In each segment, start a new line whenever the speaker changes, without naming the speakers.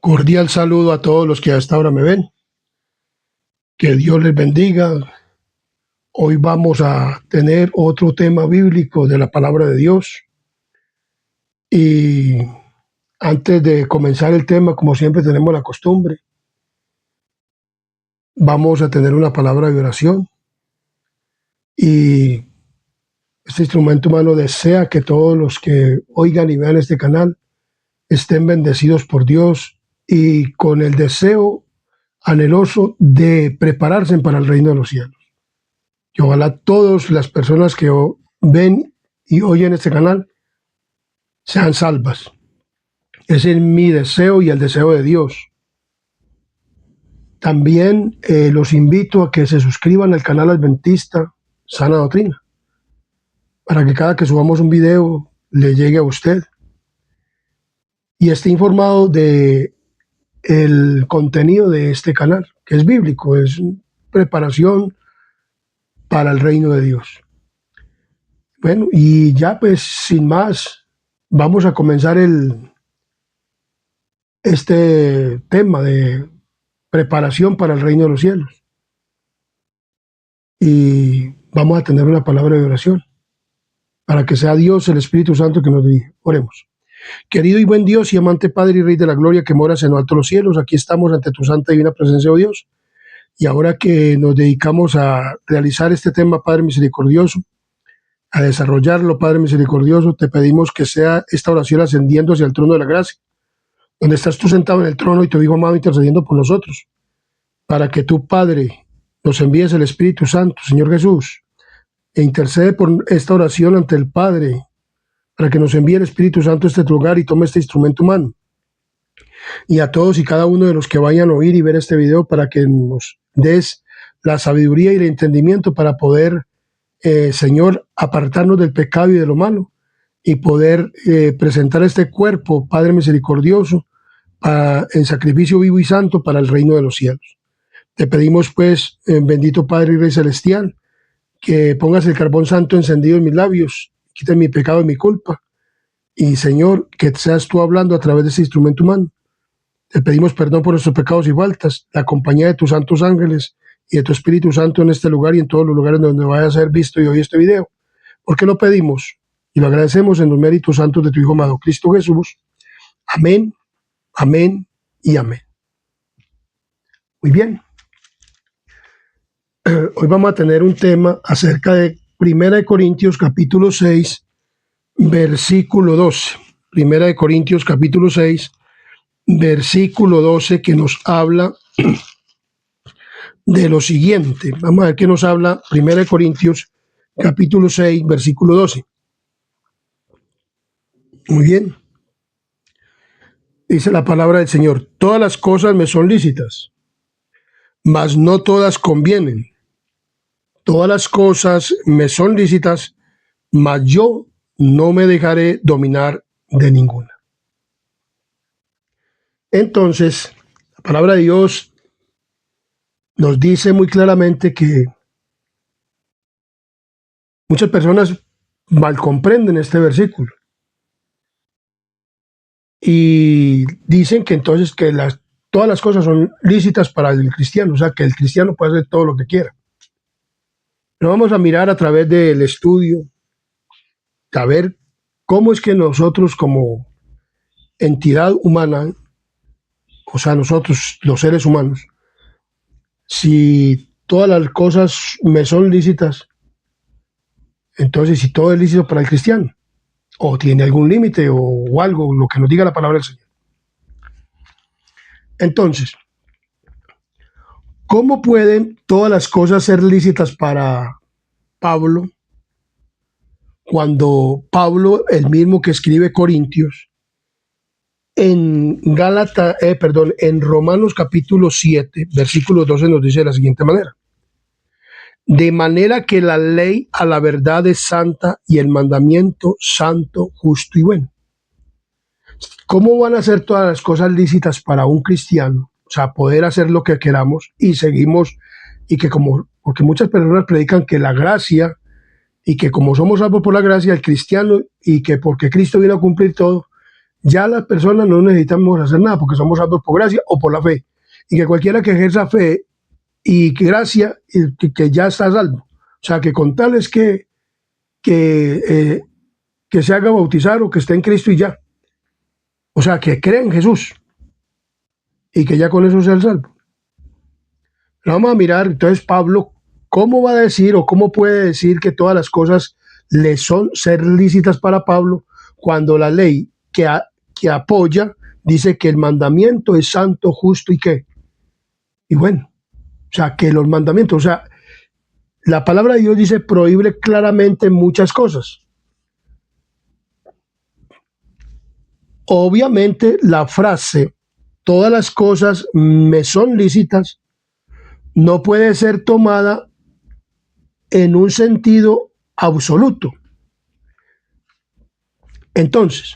Cordial saludo a todos los que hasta ahora me ven. Que Dios les bendiga. Hoy vamos a tener otro tema bíblico de la palabra de Dios. Y antes de comenzar el tema, como siempre tenemos la costumbre, vamos a tener una palabra de oración. Y este instrumento humano desea que todos los que oigan y vean este canal estén bendecidos por Dios y con el deseo anheloso de prepararse para el reino de los cielos. Y ojalá todas las personas que ven y oyen este canal sean salvas. Ese es mi deseo y el deseo de Dios. También los invito a que se suscriban al canal Adventista Sana Doctrina, para que cada que subamos un video le llegue a usted y esté informado de el contenido de este canal, que es bíblico, es preparación para el reino de Dios. Bueno, y ya pues sin más, vamos a comenzar este tema de preparación para el reino de los cielos. Y vamos a tener una palabra de oración para que sea Dios, el Espíritu Santo, que nos dirija. Oremos. Querido y buen Dios y amante Padre y Rey de la Gloria que moras en lo alto de los cielos, aquí estamos ante tu santa y divina presencia, oh Dios. Y ahora que nos dedicamos a realizar este tema, Padre misericordioso, a desarrollarlo, Padre misericordioso, te pedimos que sea esta oración ascendiendo hacia el trono de la gracia, donde estás tú sentado en el trono y tu Hijo amado intercediendo por nosotros, para que tú, Padre, nos envíes el Espíritu Santo, Señor Jesús, e intercede por esta oración ante el Padre, para que nos envíe el Espíritu Santo a este lugar y tome este instrumento humano. Y a todos y cada uno de los que vayan a oír y ver este video, para que nos des la sabiduría y el entendimiento para poder, Señor, apartarnos del pecado y de lo malo, y poder presentar este cuerpo, Padre misericordioso, en sacrificio vivo y santo para el reino de los cielos. Te pedimos pues, bendito Padre y Rey Celestial, que pongas el carbón santo encendido en mis labios, quites mi pecado y mi culpa, y Señor, que seas tú hablando a través de este instrumento humano. Te pedimos perdón por nuestros pecados y faltas, la compañía de tus santos ángeles y de tu Espíritu Santo en este lugar y en todos los lugares donde vaya a ser visto y oír este video. Porque lo pedimos y lo agradecemos en los méritos santos de tu Hijo amado Cristo Jesús. Amén, amén y amén. Muy bien. Hoy vamos a tener un tema acerca de 1 Corintios capítulo 6, versículo 12. 1 Corintios capítulo 6, versículo 12, que nos habla de lo siguiente. Vamos a ver qué nos habla 1 Corintios capítulo 6, versículo 12. Muy bien. Dice la palabra del Señor: todas las cosas me son lícitas, mas no todas convienen. Todas las cosas me son lícitas, mas yo no me dejaré dominar de ninguna. Entonces, la palabra de Dios nos dice muy claramente que muchas personas mal comprenden este versículo y dicen que entonces que todas las cosas son lícitas para el cristiano, o sea, que el cristiano puede hacer todo lo que quiera. Pero vamos a mirar a través del estudio, a ver cómo es que nosotros como entidad humana, o sea, nosotros los seres humanos, si todas las cosas me son lícitas, entonces si todo es lícito para el cristiano, o tiene algún límite o algo, lo que nos diga la palabra del Señor. Entonces, ¿cómo pueden todas las cosas ser lícitas para Pablo, cuando Pablo, el mismo que escribe Corintios, en Romanos capítulo 7, versículo 12 nos dice de la siguiente manera: de manera que la ley a la verdad es santa y el mandamiento santo, justo y bueno. ¿Cómo van a ser todas las cosas lícitas para un cristiano? O sea, poder hacer lo que queramos y seguimos, y que porque muchas personas predican que la gracia, y que como somos salvos por la gracia, el cristiano, y que porque Cristo vino a cumplir todo, ya las personas no necesitamos hacer nada porque somos salvos por gracia o por la fe. Y que cualquiera que ejerza fe y gracia, que ya está salvo. O sea, que con tal es que, eh, que se haga bautizar o que esté en Cristo y ya. O sea, que cree en Jesús y que ya con eso sea el salvo. Pero vamos a mirar entonces Pablo, cómo va a decir o cómo puede decir que todas las cosas le son ser lícitas para Pablo cuando la ley que apoya dice que el mandamiento es santo, justo y qué. Y bueno, o sea, que los mandamientos, o sea, la palabra de Dios dice prohíbe claramente muchas cosas. Obviamente la frase, todas las cosas me son lícitas, no puede ser tomada en un sentido absoluto. Entonces,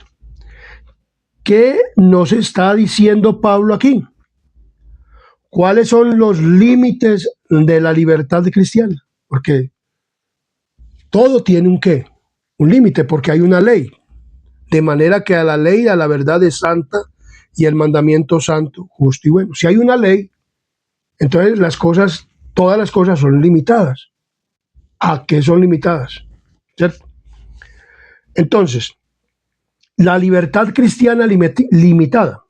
¿qué nos está diciendo Pablo aquí? ¿Cuáles son los límites de la libertad cristiana? Porque todo tiene un qué, un límite, porque hay una ley. De manera que a la ley, a la verdad es santa y el mandamiento santo, justo y bueno. Si hay una ley, entonces las cosas, todas las cosas son limitadas. ¿A qué son limitadas? ¿Cierto? Entonces, la libertad cristiana limitada.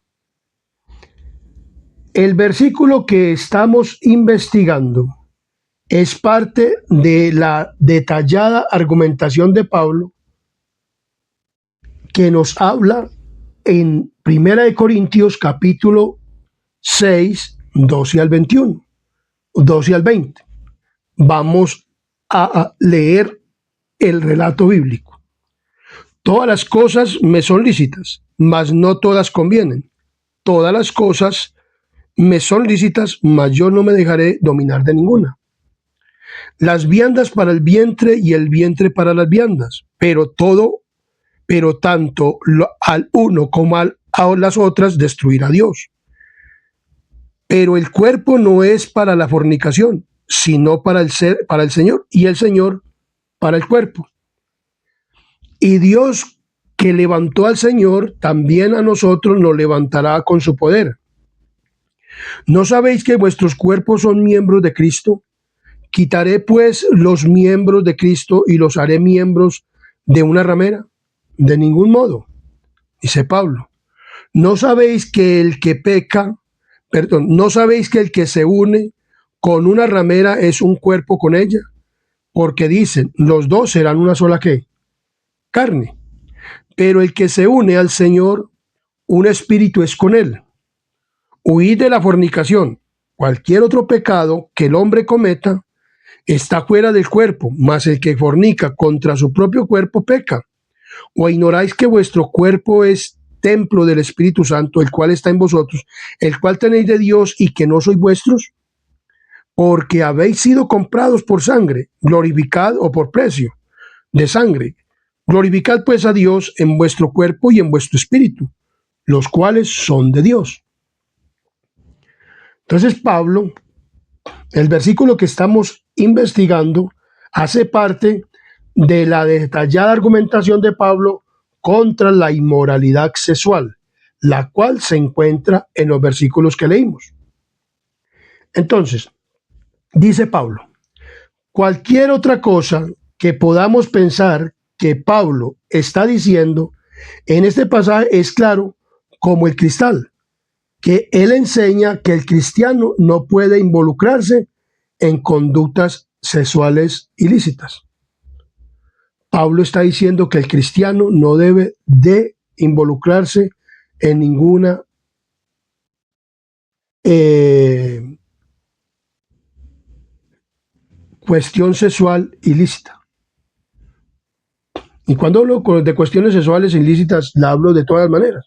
El versículo que estamos investigando es parte de la detallada argumentación de Pablo que nos habla en 1 Corintios capítulo 6, 12 al 21, 12 al 20. Vamos a leer el relato bíblico. Todas las cosas me son lícitas, mas no todas convienen. Todas las cosas me son lícitas, mas yo no me dejaré dominar de ninguna. Las viandas para el vientre y el vientre para las viandas, pero tanto al uno como a las otras destruirá Dios. Pero el cuerpo no es para la fornicación, sino para el Señor, y el Señor para el cuerpo. Y Dios que levantó al Señor, también a nosotros nos levantará con su poder. ¿No sabéis que vuestros cuerpos son miembros de Cristo? ¿Quitaré pues los miembros de Cristo y los haré miembros de una ramera? De ningún modo, dice Pablo. ¿No sabéis que el que peca, no sabéis que el que se une con una ramera es un cuerpo con ella? Porque dicen, los dos serán una sola ¿qué? Carne. Pero el que se une al Señor, un espíritu es con él. Huid de la fornicación. Cualquier otro pecado que el hombre cometa está fuera del cuerpo, mas el que fornica contra su propio cuerpo peca. ¿O ignoráis que vuestro cuerpo es templo del Espíritu Santo, el cual está en vosotros, el cual tenéis de Dios y que no sois vuestros? Porque habéis sido comprados por sangre, glorificad o por precio de sangre. Glorificad pues a Dios en vuestro cuerpo y en vuestro espíritu, los cuales son de Dios. Entonces Pablo, el versículo que estamos investigando, hace parte de la detallada argumentación de Pablo contra la inmoralidad sexual, la cual se encuentra en los versículos que leímos. Entonces, dice Pablo, cualquier otra cosa que podamos pensar que Pablo está diciendo en este pasaje es claro como el cristal, que él enseña que el cristiano no puede involucrarse en conductas sexuales ilícitas. Pablo está diciendo que el cristiano no debe de involucrarse en ninguna cuestión sexual ilícita. Y cuando hablo de cuestiones sexuales ilícitas, la hablo de todas maneras,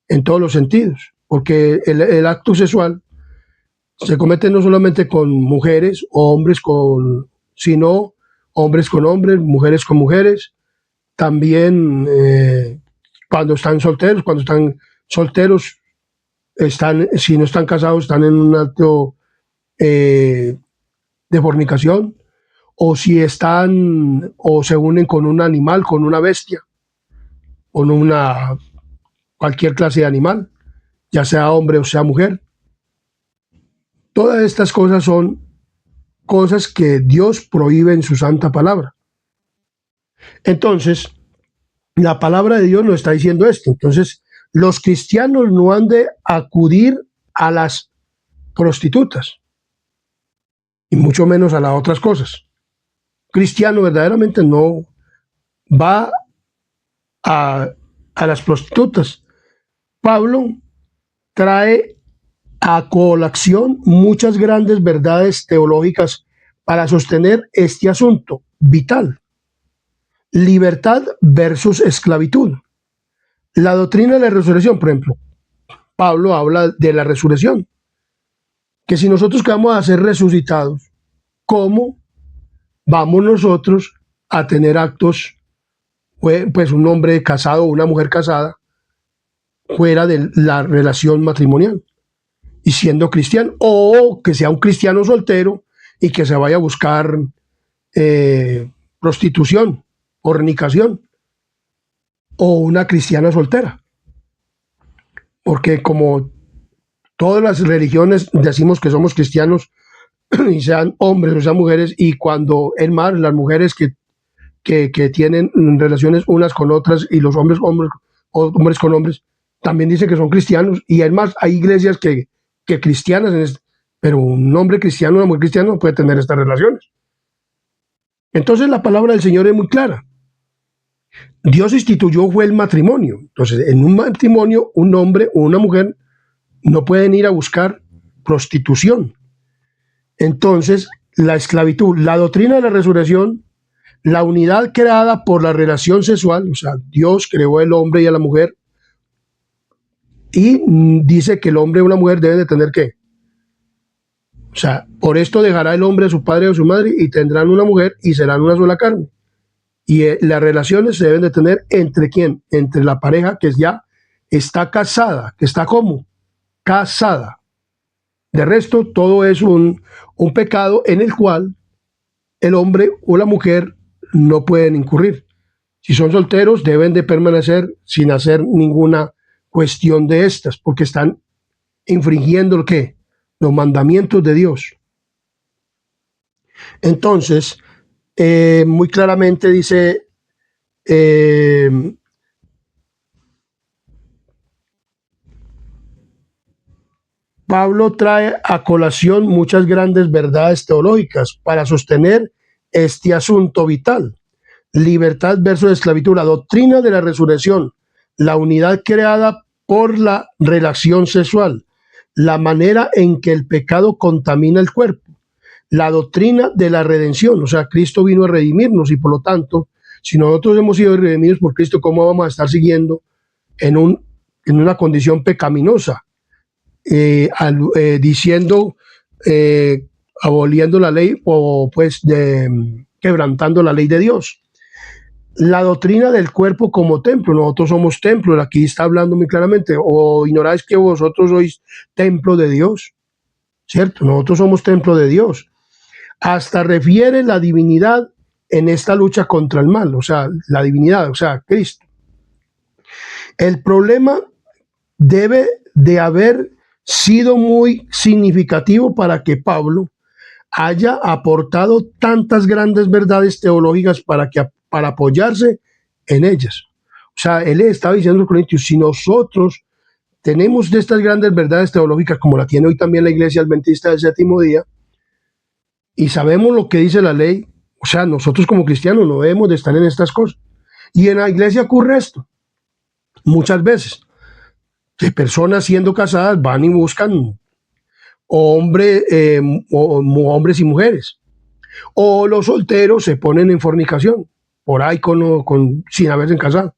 en todos los sentidos, porque el acto sexual se comete no solamente con mujeres o hombres sino hombres con hombres, mujeres con mujeres, también cuando están solteros, si no están casados, están en un acto de fornicación, o si están o se unen con un animal, con una bestia, con una cualquier clase de animal, ya sea hombre o sea mujer. Todas estas cosas son cosas que Dios prohíbe en su santa palabra. Entonces, la palabra de Dios nos está diciendo esto. Entonces, los cristianos no han de acudir a las prostitutas y mucho menos a las otras cosas. Cristiano verdaderamente no va a las prostitutas. Pablo trae a colación muchas grandes verdades teológicas para sostener este asunto vital. Libertad versus esclavitud. La doctrina de la resurrección, por ejemplo, Pablo habla de la resurrección, que si nosotros vamos a ser resucitados, ¿cómo vamos nosotros a tener actos, pues un hombre casado o una mujer casada, fuera de la relación matrimonial y siendo cristiano, o que sea un cristiano soltero y que se vaya a buscar prostitución, fornicación, o una cristiana soltera? Porque como todas las religiones decimos que somos cristianos, y sean hombres o sean mujeres, y cuando es más las mujeres que tienen relaciones unas con otras y los hombres con hombres, también dice que son cristianos, y es más, hay iglesias que cristianas, pero un hombre cristiano, una mujer cristiana no puede tener estas relaciones. Entonces la palabra del Señor es muy clara. Dios instituyó fue el matrimonio. Entonces, en un matrimonio, un hombre o una mujer no pueden ir a buscar prostitución. Entonces, la esclavitud, la doctrina de la resurrección, la unidad creada por la relación sexual, o sea, Dios creó el hombre y a la mujer, y dice que el hombre y una mujer deben de tener ¿qué? O sea, por esto dejará el hombre a su padre o a su madre y tendrán una mujer y serán una sola carne. Y las relaciones se deben de tener entre quién, entre la pareja que ya está casada, que está como casada. De resto, todo es un pecado en el cual el hombre o la mujer no pueden incurrir. Si son solteros, deben de permanecer sin hacer ninguna cuestión de estas, porque están infringiendo ¿qué? Los mandamientos de Dios. Entonces, muy claramente dice Pablo trae a colación muchas grandes verdades teológicas para sostener este asunto vital. Libertad versus esclavitud, la doctrina de la resurrección, la unidad creada por la relación sexual, la manera en que el pecado contamina el cuerpo, la doctrina de la redención, o sea, Cristo vino a redimirnos y por lo tanto, si nosotros hemos sido redimidos por Cristo, ¿cómo vamos a estar siguiendo en una condición pecaminosa? Diciendo, aboliendo la ley o pues quebrantando la ley de Dios. La doctrina del cuerpo como templo, nosotros somos templo, aquí está hablando muy claramente, o ignoráis que vosotros sois templo de Dios, ¿cierto? Nosotros somos templo de Dios. Hasta refiere la divinidad en esta lucha contra el mal, o sea, la divinidad, o sea, Cristo. El problema debe de haber sido muy significativo para que Pablo haya aportado tantas grandes verdades teológicas para apoyarse en ellas. O sea, él estaba diciendo a los Corintios, si nosotros tenemos de estas grandes verdades teológicas, como la tiene hoy también la Iglesia Adventista del Séptimo Día, y sabemos lo que dice la ley, o sea, nosotros como cristianos no debemos de estar en estas cosas. Y en la iglesia ocurre esto, muchas veces, que personas siendo casadas van y buscan hombres y mujeres, o los solteros se ponen en fornicación, por ahí sin haberse casado.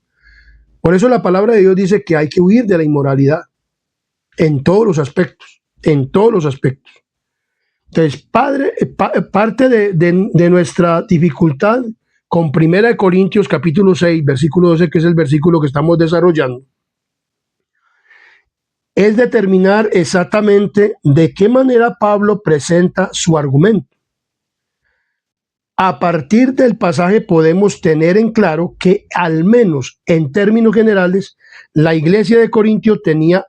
Por eso la palabra de Dios dice que hay que huir de la inmoralidad en todos los aspectos, en todos los aspectos. Entonces, parte de nuestra dificultad con 1 Corintios capítulo 6, versículo 12, que es el versículo que estamos desarrollando, es determinar exactamente de qué manera Pablo presenta su argumento. A partir del pasaje podemos tener en claro que, al menos en términos generales, la iglesia de Corintio tenía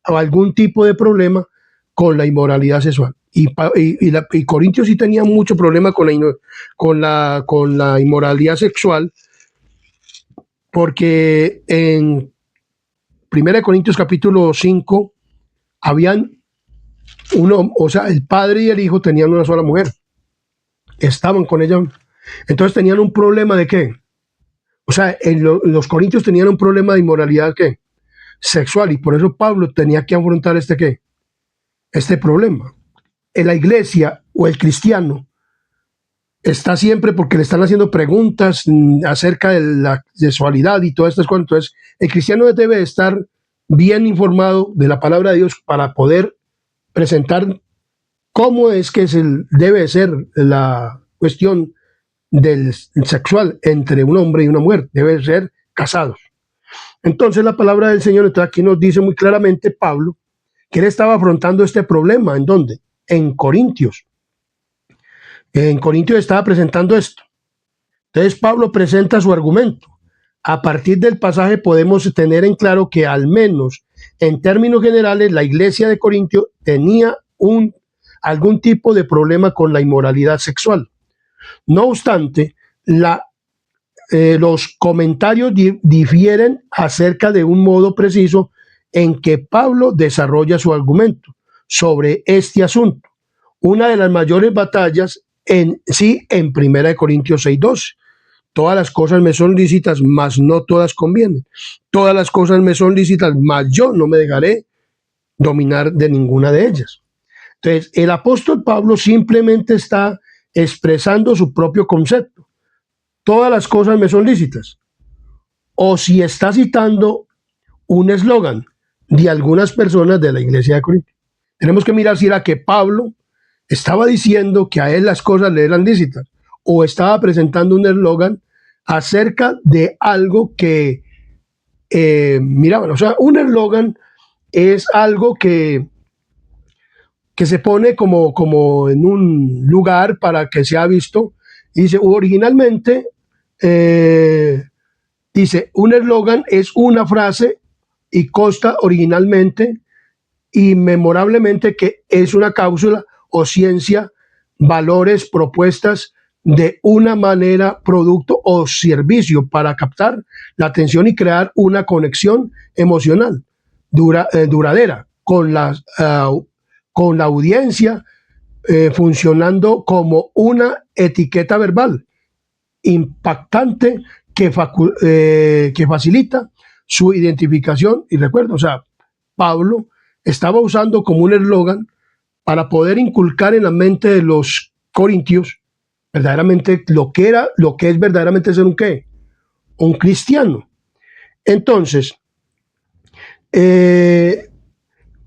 algún tipo de problema con la inmoralidad sexual. Y Corintio sí tenía mucho problema con la inmoralidad sexual, porque en 1 Corintios capítulo 5 habían el padre y el hijo tenían una sola mujer, estaban con ella, entonces tenían un problema de ¿qué? O sea, los corintios tenían un problema de inmoralidad ¿qué? Sexual, y por eso Pablo tenía que afrontar este problema. En la iglesia o el cristiano está siempre porque le están haciendo preguntas acerca de la sexualidad y todas estas cosas. Entonces, el cristiano debe estar bien informado de la palabra de Dios para poder presentar cómo es que debe ser la cuestión del sexual entre un hombre y una mujer. Deben ser casados. Entonces, la palabra del Señor aquí nos dice muy claramente Pablo que él estaba afrontando este problema. ¿En dónde? En Corintios. En Corintios estaba presentando esto. Entonces Pablo presenta su argumento. A partir del pasaje podemos tener en claro que, al menos en términos generales, la iglesia de Corintio tenía algún tipo de problema con la inmoralidad sexual. No obstante, los comentarios difieren acerca de un modo preciso en que Pablo desarrolla su argumento sobre este asunto. Una de las mayores batallas en 1 Corintios 6:12. Todas las cosas me son lícitas, mas no todas convienen. Todas las cosas me son lícitas, mas yo no me dejaré dominar de ninguna de ellas. Entonces, el apóstol Pablo simplemente está expresando su propio concepto. Todas las cosas me son lícitas. O si está citando un eslogan de algunas personas de la iglesia de Corinto. Tenemos que mirar si era que Pablo estaba diciendo que a él las cosas le eran lícitas, o estaba presentando un eslogan acerca de algo que miraban. O sea, un eslogan es algo que se pone como en un lugar para que sea visto. Y dice, originalmente, un eslogan es una frase y consta originalmente y memorablemente que es una cápsula o ciencia, valores, propuestas de una manera, producto o servicio para captar la atención y crear una conexión emocional duradera con la audiencia, funcionando como una etiqueta verbal impactante que facilita su identificación y recuerdo. O sea, Pablo estaba usando como un eslogan para poder inculcar en la mente de los corintios verdaderamente lo que es verdaderamente ser un cristiano. Entonces,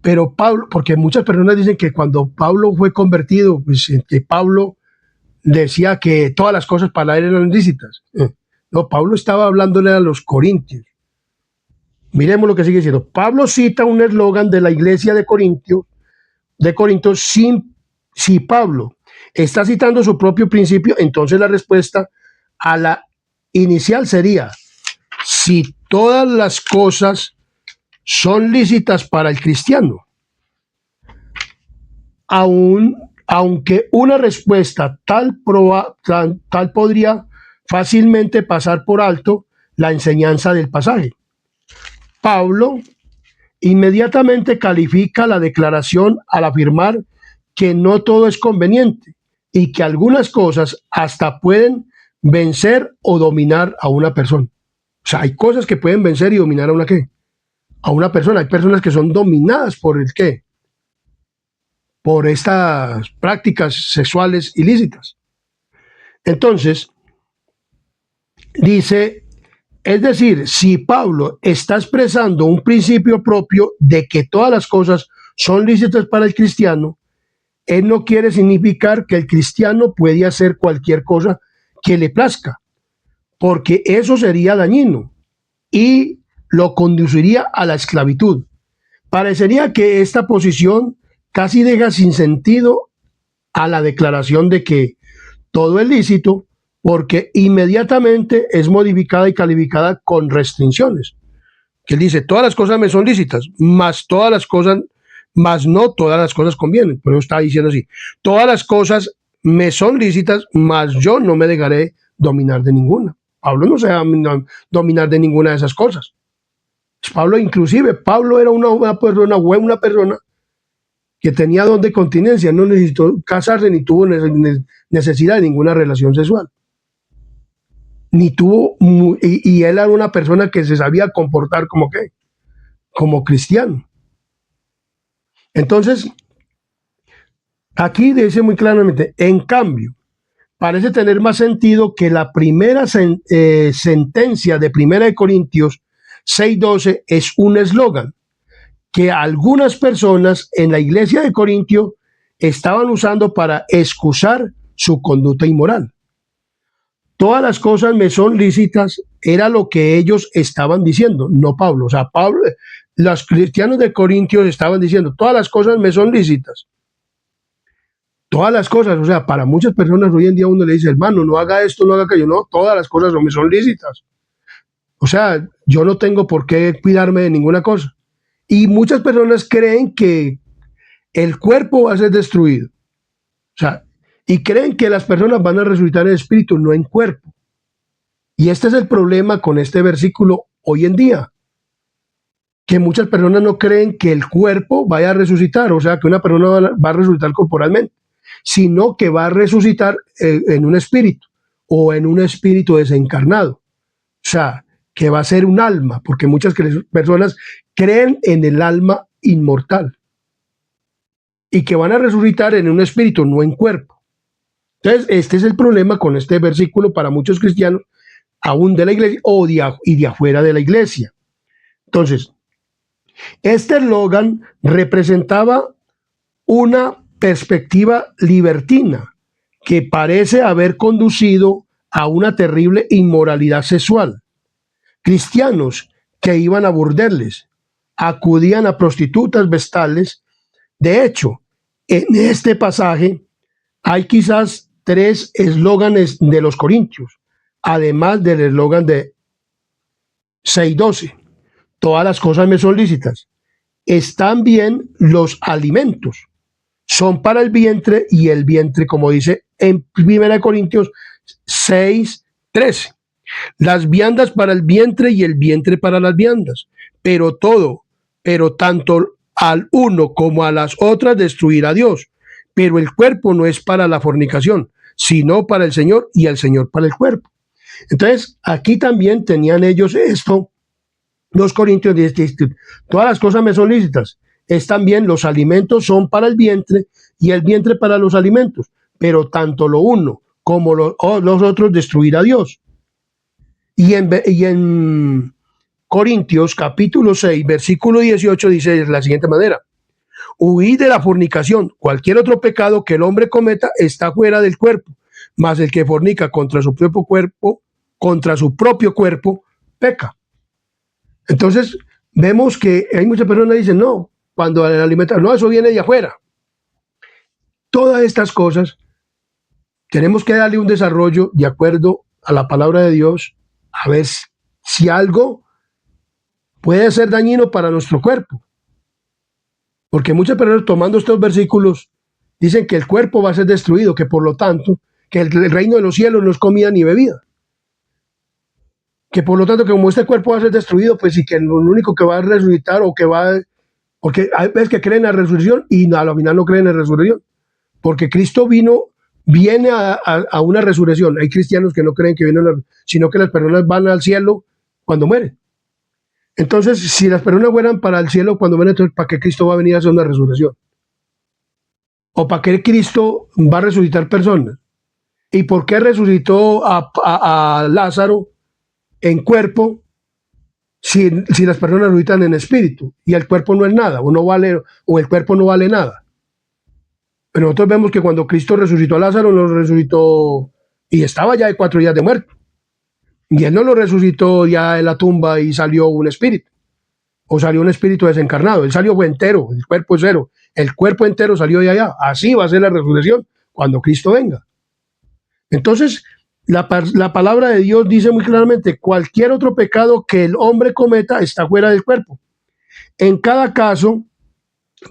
pero Pablo, porque muchas personas dicen que cuando Pablo fue convertido, pues, que Pablo decía que todas las cosas para él eran lícitas. No, Pablo estaba hablándole a los corintios. Miremos lo que sigue diciendo. Pablo cita un eslogan de la iglesia de Corinto. Si Pablo está citando su propio principio, entonces la respuesta a la inicial sería: si todas las cosas son lícitas para el cristiano. Aunque una respuesta tal podría fácilmente pasar por alto la enseñanza del pasaje. Pablo inmediatamente califica la declaración al afirmar que no todo es conveniente y que algunas cosas hasta pueden vencer o dominar a una persona. O sea, hay cosas que pueden vencer y dominar a una persona. Hay personas que son dominadas por por estas prácticas sexuales ilícitas. Entonces, dice, es decir, si Pablo está expresando un principio propio de que todas las cosas son lícitas para el cristiano, él no quiere significar que el cristiano puede hacer cualquier cosa que le plazca, porque eso sería dañino y lo conduciría a la esclavitud. Parecería que esta posición casi deja sin sentido a la declaración de que todo es lícito porque inmediatamente es modificada y calificada con restricciones. Que él dice, todas las cosas me son lícitas, mas no todas las cosas convienen. Por eso está diciendo así, todas las cosas me son lícitas, mas yo no me dejaré dominar de ninguna. Pablo no se deja dominar de ninguna de esas cosas. Pablo era una persona que tenía don de continencia, no necesitó casarse ni tuvo necesidad de ninguna relación sexual. Y él era una persona que se sabía comportar como cristiano. Entonces, aquí dice muy claramente, en cambio, parece tener más sentido que la primera sentencia de 1 Corintios 6:12 es un eslogan que algunas personas en la iglesia de Corintio estaban usando para excusar su conducta inmoral. Todas las cosas me son lícitas, era lo que ellos estaban diciendo, no Pablo. O sea, los cristianos de Corintios estaban diciendo, todas las cosas me son lícitas. Todas las cosas, o sea, para muchas personas hoy en día uno le dice, hermano, no haga esto, no haga aquello, no, todas las cosas no me son lícitas. O sea, yo no tengo por qué cuidarme de ninguna cosa. Y muchas personas creen que el cuerpo va a ser destruido. O sea, y creen que las personas van a resucitar en espíritu, no en cuerpo. Y este es el problema con este versículo hoy en día. Que muchas personas no creen que el cuerpo vaya a resucitar, o sea, que una persona va a resucitar corporalmente, sino que va a resucitar en un espíritu o en un espíritu desencarnado. O sea, que va a ser un alma, porque muchas personas creen en el alma inmortal y que van a resucitar en un espíritu, no en cuerpo. Entonces, este es el problema con este versículo para muchos cristianos, aún de la iglesia y de afuera de la iglesia. Entonces, este eslogan representaba una perspectiva libertina que parece haber conducido a una terrible inmoralidad sexual. Cristianos que iban a burdeles, acudían a prostitutas vestales. De hecho, en este pasaje hay quizás 3 eslóganes de los corintios, además del eslogan de 6:12. Todas las cosas me son lícitas. Están bien los alimentos. Son para el vientre y el vientre, como dice en 1 Corintios 6:13. Las viandas para el vientre y el vientre para las viandas. Pero tanto al uno como a las otras destruirá Dios. Pero el cuerpo no es para la fornicación, sino para el Señor y el Señor para el cuerpo. Entonces, aquí también tenían ellos esto. Los corintios dicen, todas las cosas me son lícitas. Están bien, los alimentos son para el vientre y el vientre para los alimentos. Pero tanto lo uno como los otros destruirá Dios. Y en Corintios capítulo 6, versículo 18 dice de la siguiente manera: huid de la fornicación. Cualquier otro pecado que el hombre cometa está fuera del cuerpo, mas el que fornica contra su propio cuerpo, peca. Entonces, vemos que hay muchas personas que dicen, no, cuando el alimento, no, eso viene de afuera. Todas estas cosas tenemos que darle un desarrollo de acuerdo a la palabra de Dios, a ver si algo puede ser dañino para nuestro cuerpo. Porque muchas personas tomando estos versículos dicen que el cuerpo va a ser destruido, que por lo tanto, que el reino de los cielos no es comida ni bebida. Que por lo tanto, que como este cuerpo va a ser destruido, pues sí que lo único que va a resucitar porque hay veces que creen en la resurrección y a la final no creen en la resurrección. Porque Cristo viene a una resurrección. Hay cristianos que no creen que viene sino que las personas van al cielo cuando mueren. Entonces, si las personas fueran para el cielo cuando mueren, entonces, ¿para qué Cristo va a venir a hacer una resurrección? ¿O para qué Cristo va a resucitar personas? ¿Y por qué resucitó a Lázaro en cuerpo si las personas resucitan en espíritu y el cuerpo no es nada o el cuerpo no vale nada? Pero nosotros vemos que cuando Cristo resucitó a Lázaro, lo resucitó y estaba ya de 4 días de muerto. Y él no lo resucitó ya en la tumba y salió un espíritu. O salió un espíritu desencarnado. Él salió entero, el cuerpo es cero. El cuerpo entero salió de allá. Así va a ser la resurrección cuando Cristo venga. Entonces, la palabra de Dios dice muy claramente, cualquier otro pecado que el hombre cometa está fuera del cuerpo. En cada caso,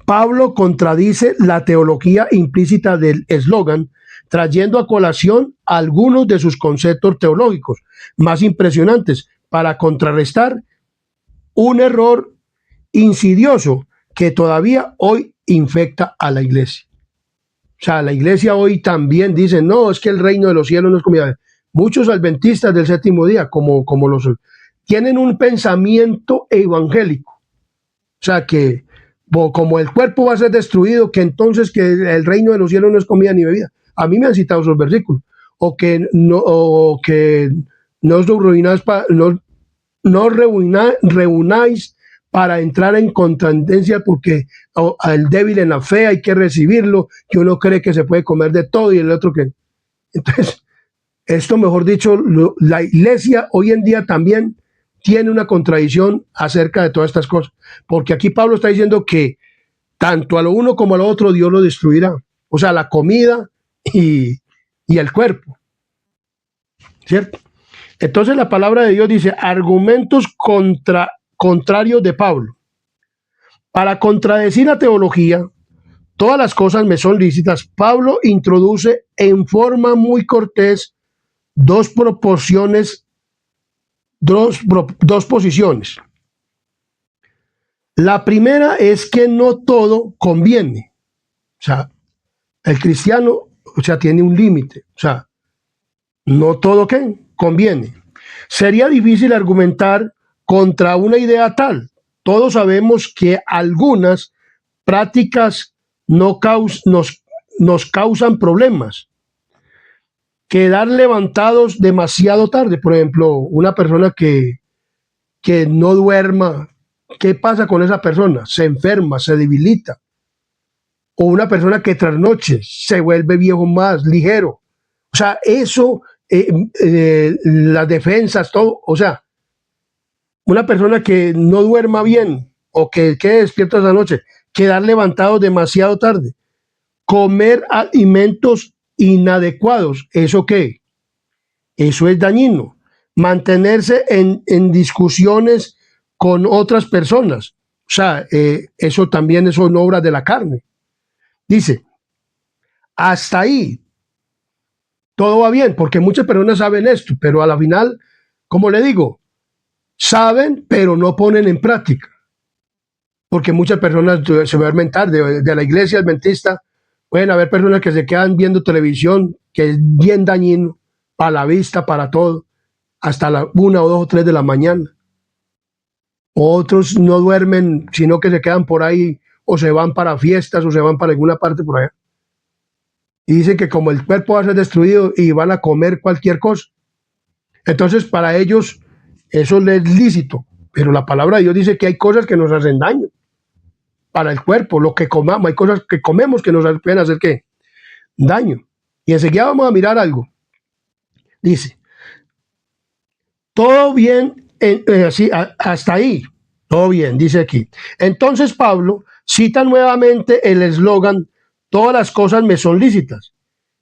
Pablo contradice la teología implícita del eslogan, trayendo a colación algunos de sus conceptos teológicos más impresionantes para contrarrestar un error insidioso que todavía hoy infecta a la iglesia. O sea, la iglesia hoy también dice, no, es que el reino de los cielos no es comida. Muchos adventistas del séptimo día, como los tienen un pensamiento evangélico. O sea, que como el cuerpo va a ser destruido, que entonces que el reino de los cielos no es comida ni bebida. A mí me han citado esos versículos. O que no os reunáis para entrar en contendencia, porque al débil en la fe hay que recibirlo, que uno cree que se puede comer de todo y el otro que... Entonces, esto, mejor dicho, la iglesia hoy en día también tiene una contradicción acerca de todas estas cosas, porque aquí Pablo está diciendo que tanto a lo uno como a lo otro Dios lo destruirá, o sea, la comida y el cuerpo, ¿cierto? Entonces la palabra de Dios dice, argumentos contrarios de Pablo. Para contradecir la teología, todas las cosas me son lícitas, Pablo introduce en forma muy cortés dos posiciones. La primera es que no todo conviene. O sea, el cristiano, tiene un límite. O sea, no todo conviene. Sería difícil argumentar contra una idea tal. Todos sabemos que algunas prácticas nos causan problemas. Quedar levantados demasiado tarde. Por ejemplo, una persona que no duerma, ¿qué pasa con esa persona? Se enferma, se debilita. O una persona que trasnoche se vuelve viejo más, ligero. O sea, eso, las defensas, todo. O sea, una persona que no duerma bien o que quede despierto esa noche, quedar levantado demasiado tarde, comer alimentos inadecuados, ¿eso qué? Eso es dañino. Mantenerse en discusiones con otras personas, o sea, eso también son obras de la carne. Dice, hasta ahí todo va bien, porque muchas personas saben esto, pero a la final, como le digo, saben, pero no ponen en práctica. Porque muchas personas se duermen tarde, de la iglesia adventista, pueden haber personas que se quedan viendo televisión, que es bien dañino para la vista, para todo, hasta la 1 o 2 o 3 de la mañana. Otros no duermen, sino que se quedan por ahí, o se van para fiestas, o se van para alguna parte por allá. Y dicen que como el cuerpo va a ser destruido y van a comer cualquier cosa. Entonces, para ellos, eso les es lícito. Pero la palabra de Dios dice que hay cosas que nos hacen daño para el cuerpo, lo que comamos. Hay cosas que comemos que nos pueden hacer ¿qué? Daño. Y enseguida vamos a mirar algo. Dice, todo bien, así, hasta ahí, todo bien, dice aquí. Entonces Pablo cita nuevamente el eslogan, todas las cosas me son lícitas.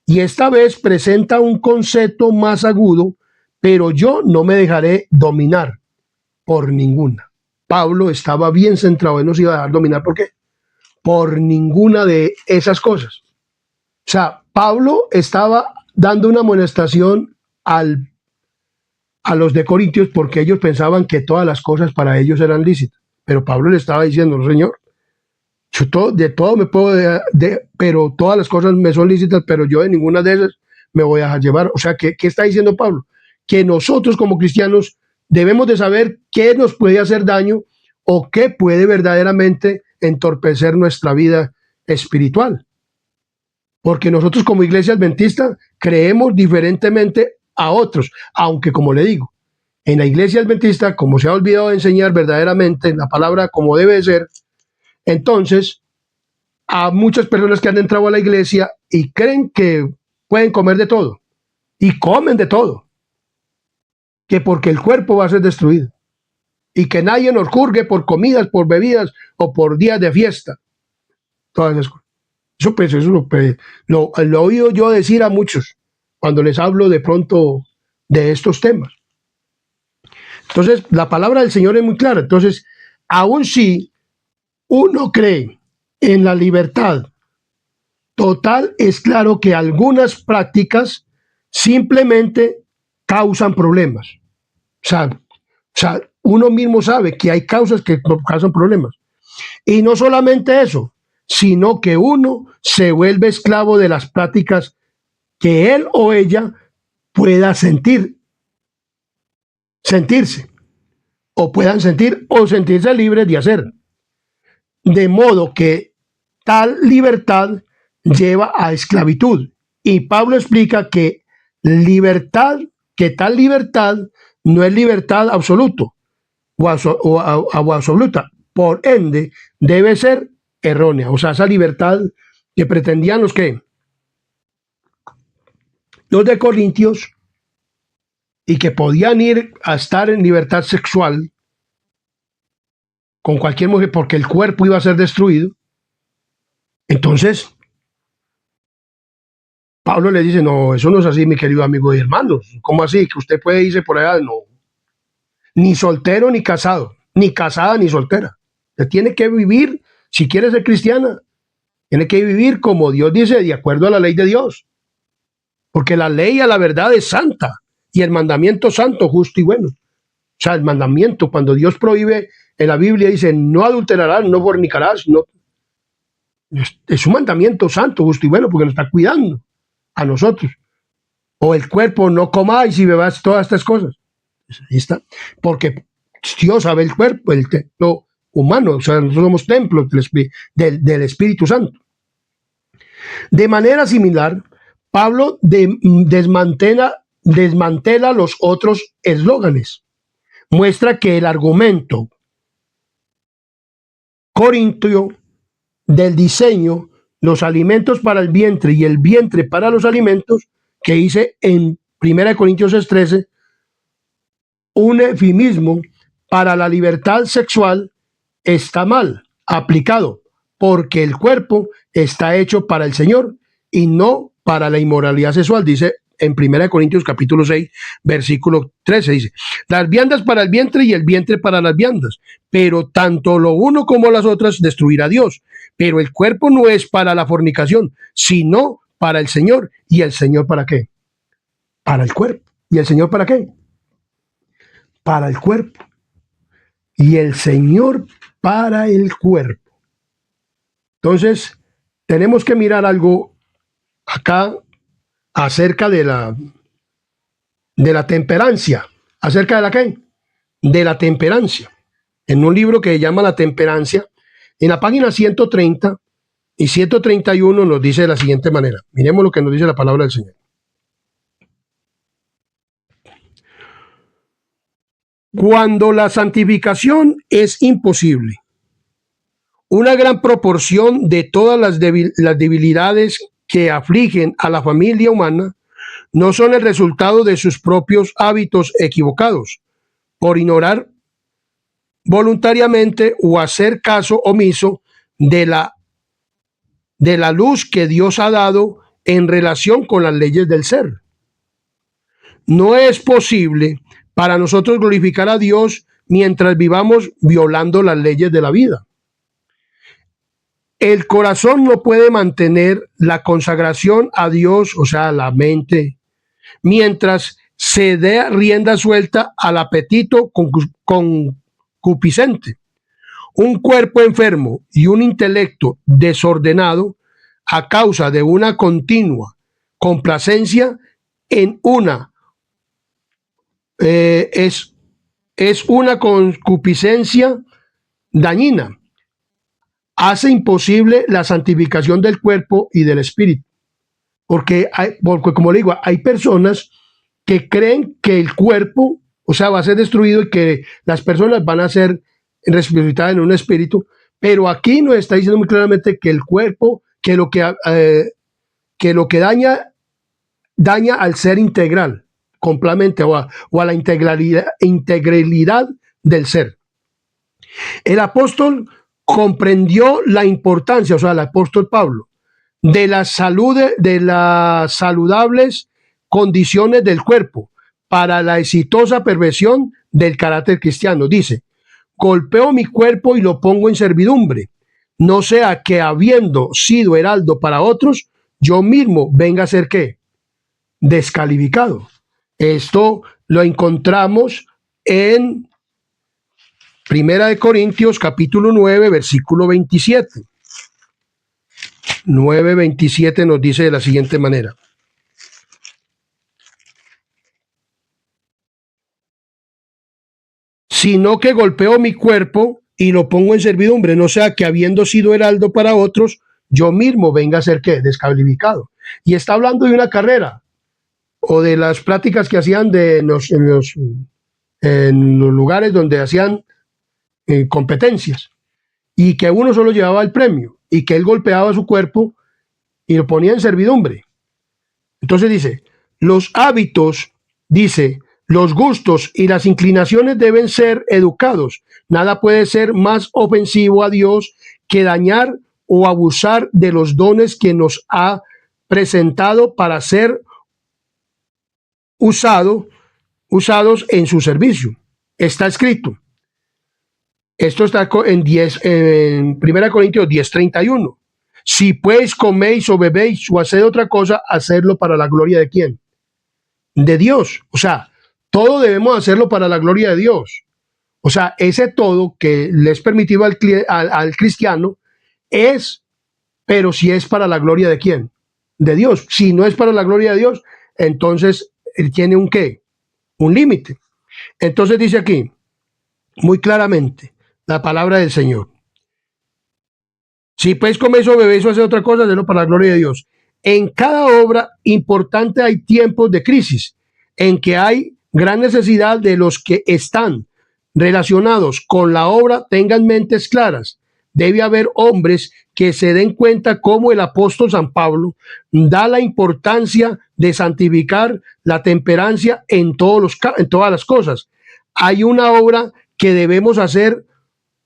Y esta vez presenta un concepto más agudo, pero yo no me dejaré dominar por ninguna. Pablo estaba bien centrado, él no se iba a dejar dominar. ¿Por qué? Por ninguna de esas cosas. O sea, Pablo estaba dando una amonestación a los de Corintios porque ellos pensaban que todas las cosas para ellos eran lícitas. Pero Pablo le estaba diciendo, no, Señor, de todo me puedo, pero todas las cosas me son lícitas, pero yo de ninguna de esas me voy a dejar llevar. O sea, ¿qué está diciendo Pablo? Que nosotros como cristianos debemos de saber qué nos puede hacer daño o qué puede verdaderamente entorpecer nuestra vida espiritual. Porque nosotros como iglesia adventista creemos diferentemente a otros, aunque como le digo, en la iglesia adventista, como se ha olvidado de enseñar verdaderamente la palabra como debe ser, entonces a muchas personas que han entrado a la iglesia y creen que pueden comer de todo, y comen de todo, que porque el cuerpo va a ser destruido, y que nadie nos juzgue por comidas, por bebidas o por días de fiesta, todas esas cosas. Eso lo he oído yo decir a muchos, cuando les hablo de pronto de estos temas. Entonces, la palabra del Señor es muy clara. Entonces, aun si uno cree en la libertad total, es claro que algunas prácticas simplemente causan problemas. O sea, uno mismo sabe que hay causas que causan problemas. Y no solamente eso, sino que uno se vuelve esclavo de las prácticas que él o ella pueda sentirse, o puedan sentir o sentirse libres de hacer. De modo que tal libertad lleva a esclavitud. Y Pablo explica que tal libertad no es libertad absoluta o absoluta. Por ende, debe ser errónea. O sea, esa libertad que pretendían los de Corintios, y que podían ir a estar en libertad sexual con cualquier mujer porque el cuerpo iba a ser destruido. Entonces, Pablo le dice, no, eso no es así, mi querido amigo y hermanos. ¿Cómo así? Que usted puede irse por allá. No, ni soltero ni casado, ni casada ni soltera. Usted tiene que vivir, si quiere ser cristiana, tiene que vivir como Dios dice, de acuerdo a la ley de Dios. Porque la ley a la verdad es santa y el mandamiento santo, justo y bueno. O sea, el mandamiento, cuando Dios prohíbe en la Biblia, dice, no adulterarás, no fornicarás, no. Es un mandamiento santo, justo y bueno, porque nos está cuidando a nosotros. O el cuerpo, no comáis y bebáis todas estas cosas. Ahí está. Porque Dios sabe el cuerpo, el templo humano, o sea, nosotros somos templos del Espíritu Santo. De manera similar, Pablo desmantela los otros eslóganes. Muestra que el argumento corintio del diseño, los alimentos para el vientre y el vientre para los alimentos, que hice en 1 Corintios 13, un eufemismo para la libertad sexual, está mal aplicado, porque el cuerpo está hecho para el Señor y no para la inmoralidad sexual, dice en 1 Corintios capítulo 6, versículo 13, dice, las viandas para el vientre y el vientre para las viandas, pero tanto lo uno como las otras destruirá Dios, pero el cuerpo no es para la fornicación, sino para el Señor. ¿Y el Señor para qué? Para el cuerpo. ¿Y el Señor para qué? Para el cuerpo. Y el Señor para el cuerpo. Entonces, tenemos que mirar algo acá acerca de la temperancia. ¿Acerca de la qué? De la temperancia. En un libro que se llama La Temperancia, en la página 130 y 131 nos dice de la siguiente manera. Miremos lo que nos dice la palabra del Señor. Cuando la santificación es imposible, una gran proporción de todas las debilidades que afligen a la familia humana no son el resultado de sus propios hábitos equivocados, por ignorar voluntariamente o hacer caso omiso de la luz que Dios ha dado en relación con las leyes del ser. No es posible para nosotros glorificar a Dios mientras vivamos violando las leyes de la vida. El corazón no puede mantener la consagración a Dios, o sea, la mente, mientras se dé rienda suelta al apetito concupiscente. Un cuerpo enfermo y un intelecto desordenado a causa de una continua complacencia en es una concupiscencia dañina. Hace imposible la santificación del cuerpo y del espíritu. Porque como le digo, hay personas que creen que el cuerpo, o sea, va a ser destruido y que las personas van a ser resucitadas en un espíritu, pero aquí nos está diciendo muy claramente que el cuerpo, que lo que daña al ser integral, completamente, o a la integralidad del ser. El apóstol comprendió la importancia, o sea, el apóstol Pablo, de las saludables condiciones del cuerpo para la exitosa perversión del carácter cristiano. Dice, golpeo mi cuerpo y lo pongo en servidumbre, no sea que habiendo sido heraldo para otros, yo mismo venga a ser ¿qué? Descalificado. Esto lo encontramos en Primera de Corintios, capítulo 9, versículo 27. 9:27 nos dice de la siguiente manera. Sino que golpeo mi cuerpo y lo pongo en servidumbre, no sea que habiendo sido heraldo para otros, yo mismo venga a ser ¿qué? Descalificado. Y está hablando de una carrera o de las prácticas que hacían en los lugares donde hacían competencias, y que uno solo llevaba el premio y que él golpeaba su cuerpo y lo ponía en servidumbre. Entonces dice, los hábitos, dice, los gustos y las inclinaciones deben ser educados. Nada puede ser más ofensivo a Dios que dañar o abusar de los dones que nos ha presentado para ser usados en su servicio. Está escrito. Esto está en 1 Corintios 10:31. Si pues coméis o bebéis o haced otra cosa, hacedlo para la gloria de ¿quién? De Dios. O sea, todo debemos hacerlo para la gloria de Dios. O sea, ese todo que le es permitido al cristiano es, pero si es para la gloria de ¿quién? De Dios. Si no es para la gloria de Dios, entonces él tiene un ¿qué? Un límite. Entonces dice aquí, muy claramente, la palabra del Señor. Si pues coméis o bebéis o haced otra cosa, hacedlo para la gloria de Dios. En cada obra importante hay tiempos de crisis, en que hay gran necesidad de los que están relacionados con la obra tengan mentes claras. Debe haber hombres que se den cuenta cómo el apóstol San Pablo da la importancia de santificar la temperancia en todas las cosas. Hay una obra que debemos hacer,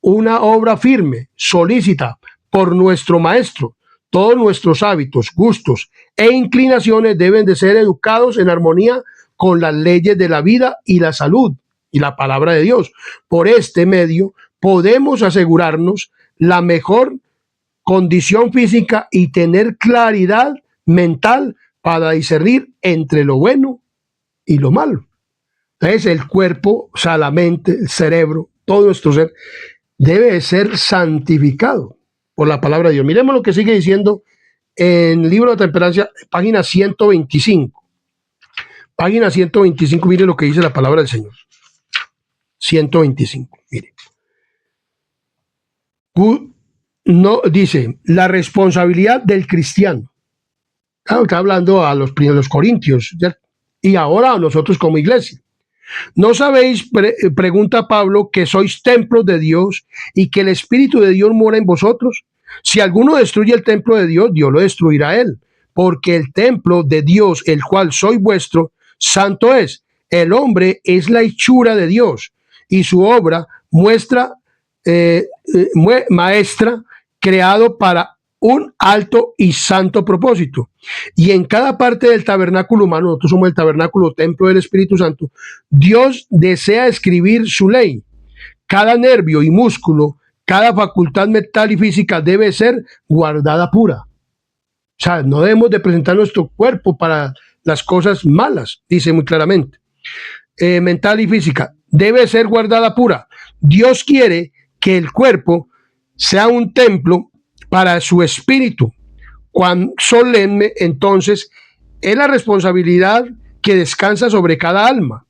una obra firme, solícita por nuestro maestro. Todos nuestros hábitos, gustos e inclinaciones deben de ser educados en armonía con las leyes de la vida y la salud y la palabra de Dios. Por este medio podemos asegurarnos la mejor condición física y tener claridad mental para discernir entre lo bueno y lo malo. Entonces el cuerpo, o sea, la mente, el cerebro, todo nuestro ser debe ser santificado por la palabra de Dios. Miremos lo que sigue diciendo en el libro de Temperancia, página 125. Página 125, mire lo que dice la palabra del Señor. 125, mire. No, dice, la responsabilidad del cristiano. Claro, está hablando a los corintios, ¿cierto? Y ahora a nosotros como iglesia. ¿No sabéis, pregunta Pablo, que sois templos de Dios y que el Espíritu de Dios mora en vosotros? Si alguno destruye el templo de Dios, Dios lo destruirá a él, porque el templo de Dios, el cual soy vuestro, santo es. El hombre es la hechura de Dios y su obra maestra, creado para un alto y santo propósito. Y en cada parte del tabernáculo humano, nosotros somos el tabernáculo, templo del Espíritu Santo, Dios desea escribir su ley. Cada nervio y músculo, cada facultad mental y física debe ser guardada pura. O sea, no debemos de presentar nuestro cuerpo para las cosas malas, dice muy claramente. Mental y física debe ser guardada pura. Dios quiere que el cuerpo sea un templo para su espíritu. Cuán solemne entonces es la responsabilidad que descansa sobre cada alma.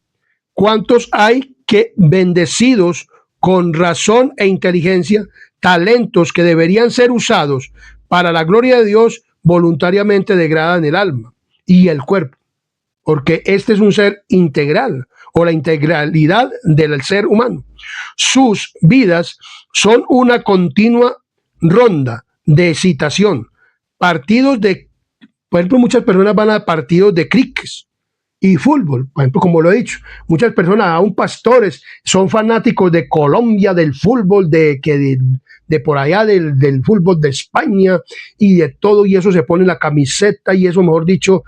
¿Cuántos hay que bendecidos con razón e inteligencia, talentos que deberían ser usados para la gloria de Dios, voluntariamente degradan el alma y el cuerpo? Porque este es un ser integral, o la integralidad del ser humano. Sus vidas son una continua ronda de excitación. Partidos de, por ejemplo, muchas personas van a partidos de cricket y fútbol, por ejemplo, como lo he dicho. Muchas personas, aún pastores, son fanáticos de Colombia, del fútbol, de por allá, del fútbol de España y de todo, y eso se pone la camiseta y eso, mejor dicho.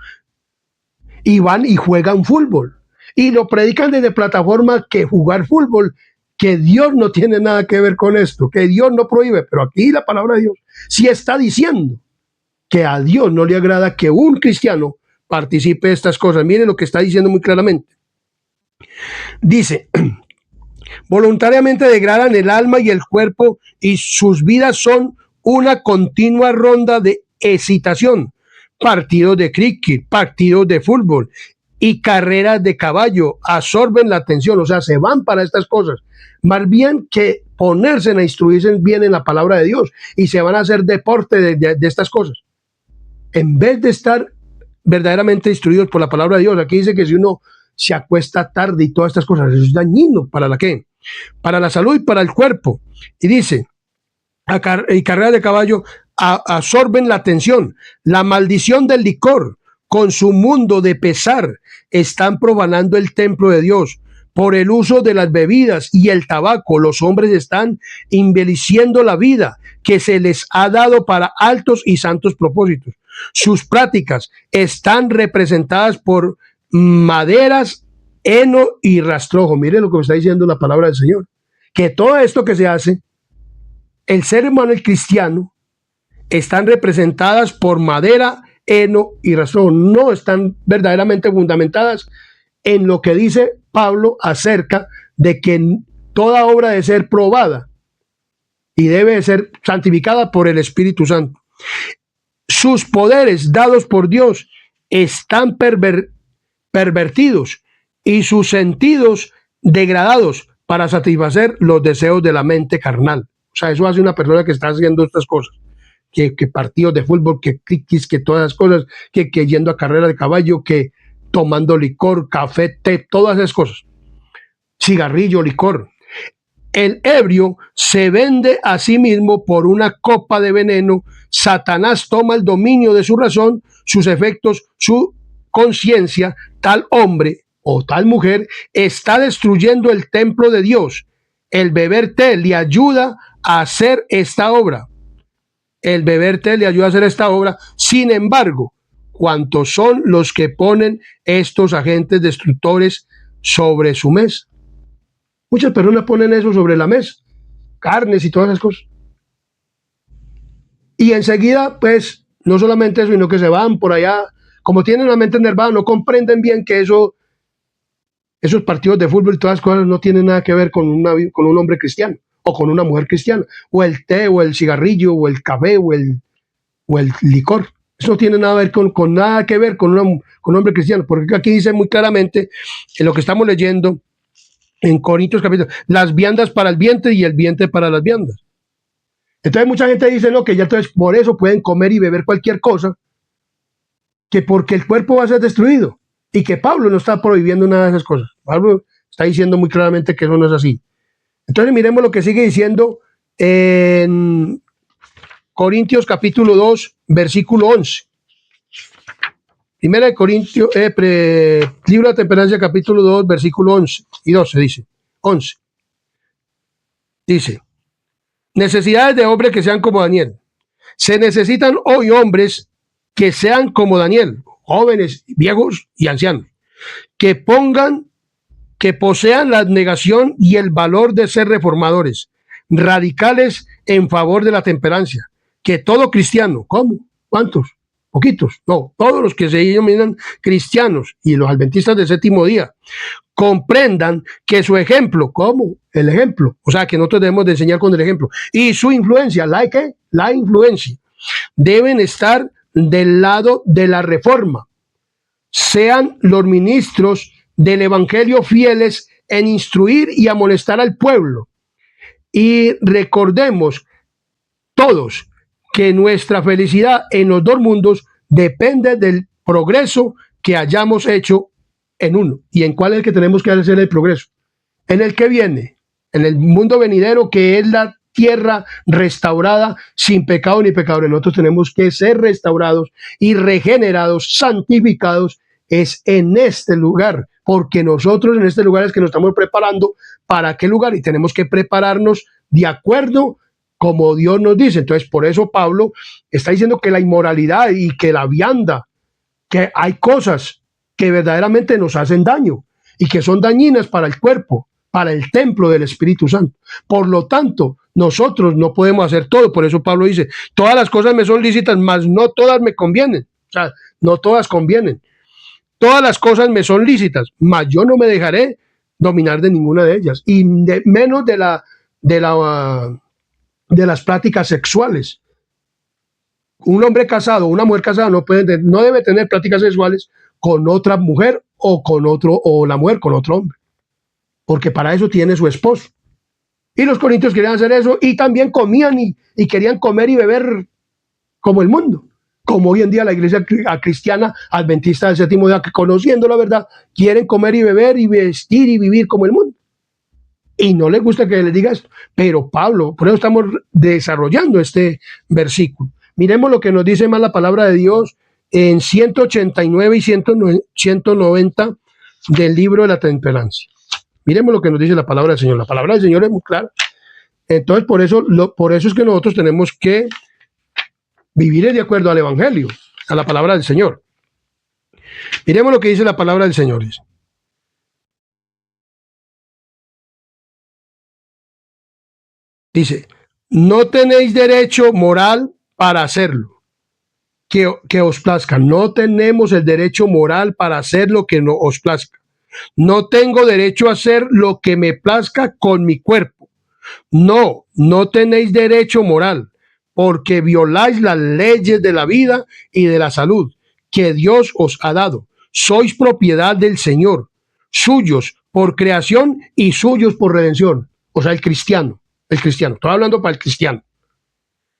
y van y juegan fútbol. Y lo predican desde plataformas que jugar fútbol, que Dios no tiene nada que ver con esto, que Dios no prohíbe. Pero aquí la palabra de Dios sí está diciendo que a Dios no le agrada que un cristiano participe de estas cosas. Miren lo que está diciendo muy claramente. Dice, voluntariamente degradan el alma y el cuerpo y sus vidas son una continua ronda de excitación. Partidos de cricket, partidos de fútbol y carreras de caballo absorben la atención, o sea, se van para estas cosas. Más bien que ponerse a instruirse bien en la palabra de Dios y se van a hacer deporte de estas cosas. En vez de estar verdaderamente instruidos por la palabra de Dios, aquí dice que si uno se acuesta tarde y todas estas cosas, eso es dañino para la ¿qué? Para la salud y para el cuerpo. Y dice, y carreras de caballo absorben la atención. La maldición del licor con su mundo de pesar están profanando el templo de Dios. Por el uso de las bebidas y el tabaco, los hombres están envileciendo la vida que se les ha dado para altos y santos propósitos. Sus prácticas están representadas por maderas, heno y rastrojo. Mire lo que está diciendo la palabra del Señor. Que todo esto que se hace, el ser humano, el cristiano, están representadas por madera, heno y rastrojo. No están verdaderamente fundamentadas en lo que dice Pablo acerca de que toda obra debe ser probada y debe ser santificada por el Espíritu Santo. Sus poderes dados por Dios están pervertidos y sus sentidos degradados para satisfacer los deseos de la mente carnal. O sea, eso hace una persona que está haciendo estas cosas. Que partidos de fútbol, que cliquis, que todas las cosas, que yendo a carrera de caballo, que tomando licor, café, té, todas esas cosas. Cigarrillo, licor. El ebrio se vende a sí mismo por una copa de veneno. Satanás toma el dominio de su razón, sus efectos, su conciencia. Tal hombre o tal mujer está destruyendo el templo de Dios. El beber té le ayuda a hacer esta obra. El beber té le ayuda a hacer esta obra. Sin embargo, ¿cuántos son los que ponen estos agentes destructores sobre su mesa? Muchas personas ponen eso sobre la mesa, carnes y todas esas cosas. Y enseguida, pues, no solamente eso, sino que se van por allá, como tienen la mente enervada, no comprenden bien que esos partidos de fútbol y todas las cosas no tienen nada que ver con un hombre cristiano o con una mujer cristiana, o el té, o el cigarrillo, o el café, o el licor. Eso no tiene nada que ver con un hombre cristiano, porque aquí dice muy claramente en lo que estamos leyendo en Corintios capítulo, las viandas para el vientre y el vientre para las viandas. Entonces mucha gente dice, no, que ya entonces por eso pueden comer y beber cualquier cosa, que porque el cuerpo va a ser destruido, y que Pablo no está prohibiendo nada de esas cosas. Pablo está diciendo muy claramente que eso no es así. Entonces miremos lo que sigue diciendo en Corintios capítulo 2, versículo 11. Primera de Corintios, libro de Temperancia capítulo 2, versículo 11 y 12 dice, 11. Dice, necesidades de hombres que sean como Daniel. Se necesitan hoy hombres que sean como Daniel, jóvenes, viejos y ancianos, que posean la abnegación y el valor de ser reformadores, radicales en favor de la temperancia, que todo cristiano, ¿cómo? ¿Cuántos? Poquitos, no, todos los que se denominan cristianos y los adventistas del séptimo día, comprendan que su ejemplo, ¿cómo? El ejemplo, o sea, que nosotros debemos de enseñar con el ejemplo, y su influencia, la influencia, deben estar del lado de la reforma. Sean los ministros del evangelio fieles en instruir y amonestar al pueblo. Y recordemos todos que nuestra felicidad en los dos mundos depende del progreso que hayamos hecho en uno. ¿Y en cuál es el que tenemos que hacer el progreso? En el que viene, en el mundo venidero, que es la tierra restaurada sin pecado ni pecadores. Nosotros tenemos que ser restaurados y regenerados, santificados, es en este lugar, porque nosotros en este lugar es que nos estamos preparando para qué lugar y tenemos que prepararnos de acuerdo como Dios nos dice. Entonces, por eso Pablo está diciendo que la inmoralidad y que la vianda, que hay cosas que verdaderamente nos hacen daño y que son dañinas para el cuerpo, para el templo del Espíritu Santo. Por lo tanto, nosotros no podemos hacer todo. Por eso Pablo dice, todas las cosas me son lícitas, mas no todas me convienen. O sea, no todas convienen. Todas las cosas me son lícitas, mas yo no me dejaré dominar de ninguna de ellas, y menos de las prácticas sexuales. Un hombre casado, una mujer casada no debe tener prácticas sexuales con otra mujer o con otro, o la mujer con otro hombre, porque para eso tiene su esposo. Y los corintios querían hacer eso y también comían y querían comer y beber como el mundo, como hoy en día la iglesia cristiana adventista del séptimo día, que conociendo la verdad, quieren comer y beber y vestir y vivir como el mundo. Y no les gusta que les diga esto, pero Pablo, por eso estamos desarrollando este versículo. Miremos lo que nos dice más la palabra de Dios en 189 y 190 del libro de la temperancia. Miremos lo que nos dice la palabra del Señor. La palabra del Señor es muy clara. Entonces, por eso es que nosotros tenemos que vivir de acuerdo al Evangelio, a la palabra del Señor. Miremos lo que dice la palabra del Señor. Dice, no tenéis derecho moral para hacerlo, que os plazca. No tenemos el derecho moral para hacer lo que no os plazca. No tengo derecho a hacer lo que me plazca con mi cuerpo. No tenéis derecho moral, porque violáis las leyes de la vida y de la salud que Dios os ha dado. Sois propiedad del Señor, suyos por creación y suyos por redención. O sea, el cristiano, estoy hablando para el cristiano.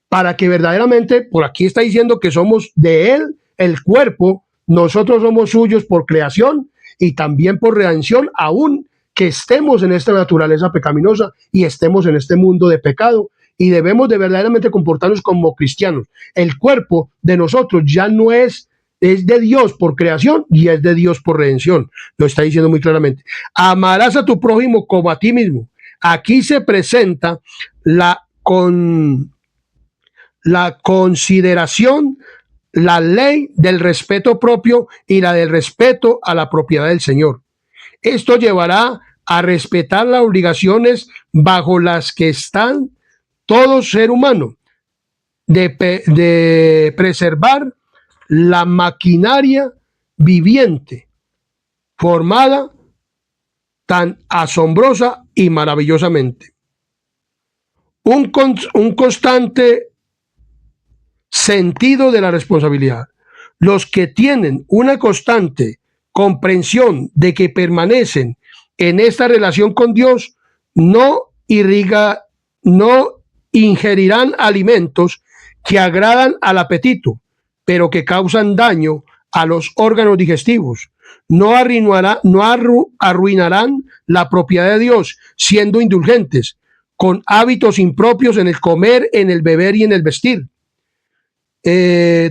Para que verdaderamente, por aquí está diciendo que somos de Él, el cuerpo, nosotros somos suyos por creación y también por redención, aún que estemos en esta naturaleza pecaminosa y estemos en este mundo de pecado, y debemos de verdaderamente comportarnos como cristianos. El cuerpo de nosotros ya no es de Dios por creación y es de Dios por redención. Lo está diciendo muy claramente. Amarás a tu prójimo como a ti mismo. Aquí se presenta la consideración, la ley del respeto propio y la del respeto a la propiedad del Señor. Esto llevará a respetar las obligaciones bajo las que están todo ser humano, de preservar la maquinaria viviente formada tan asombrosa y maravillosamente. Un constante sentido de la responsabilidad. Los que tienen una constante comprensión de que permanecen en esta relación con Dios no ingerirán alimentos que agradan al apetito, pero que causan daño a los órganos digestivos. No arruinarán la propiedad de Dios siendo indulgentes, con hábitos impropios en el comer, en el beber y en el vestir.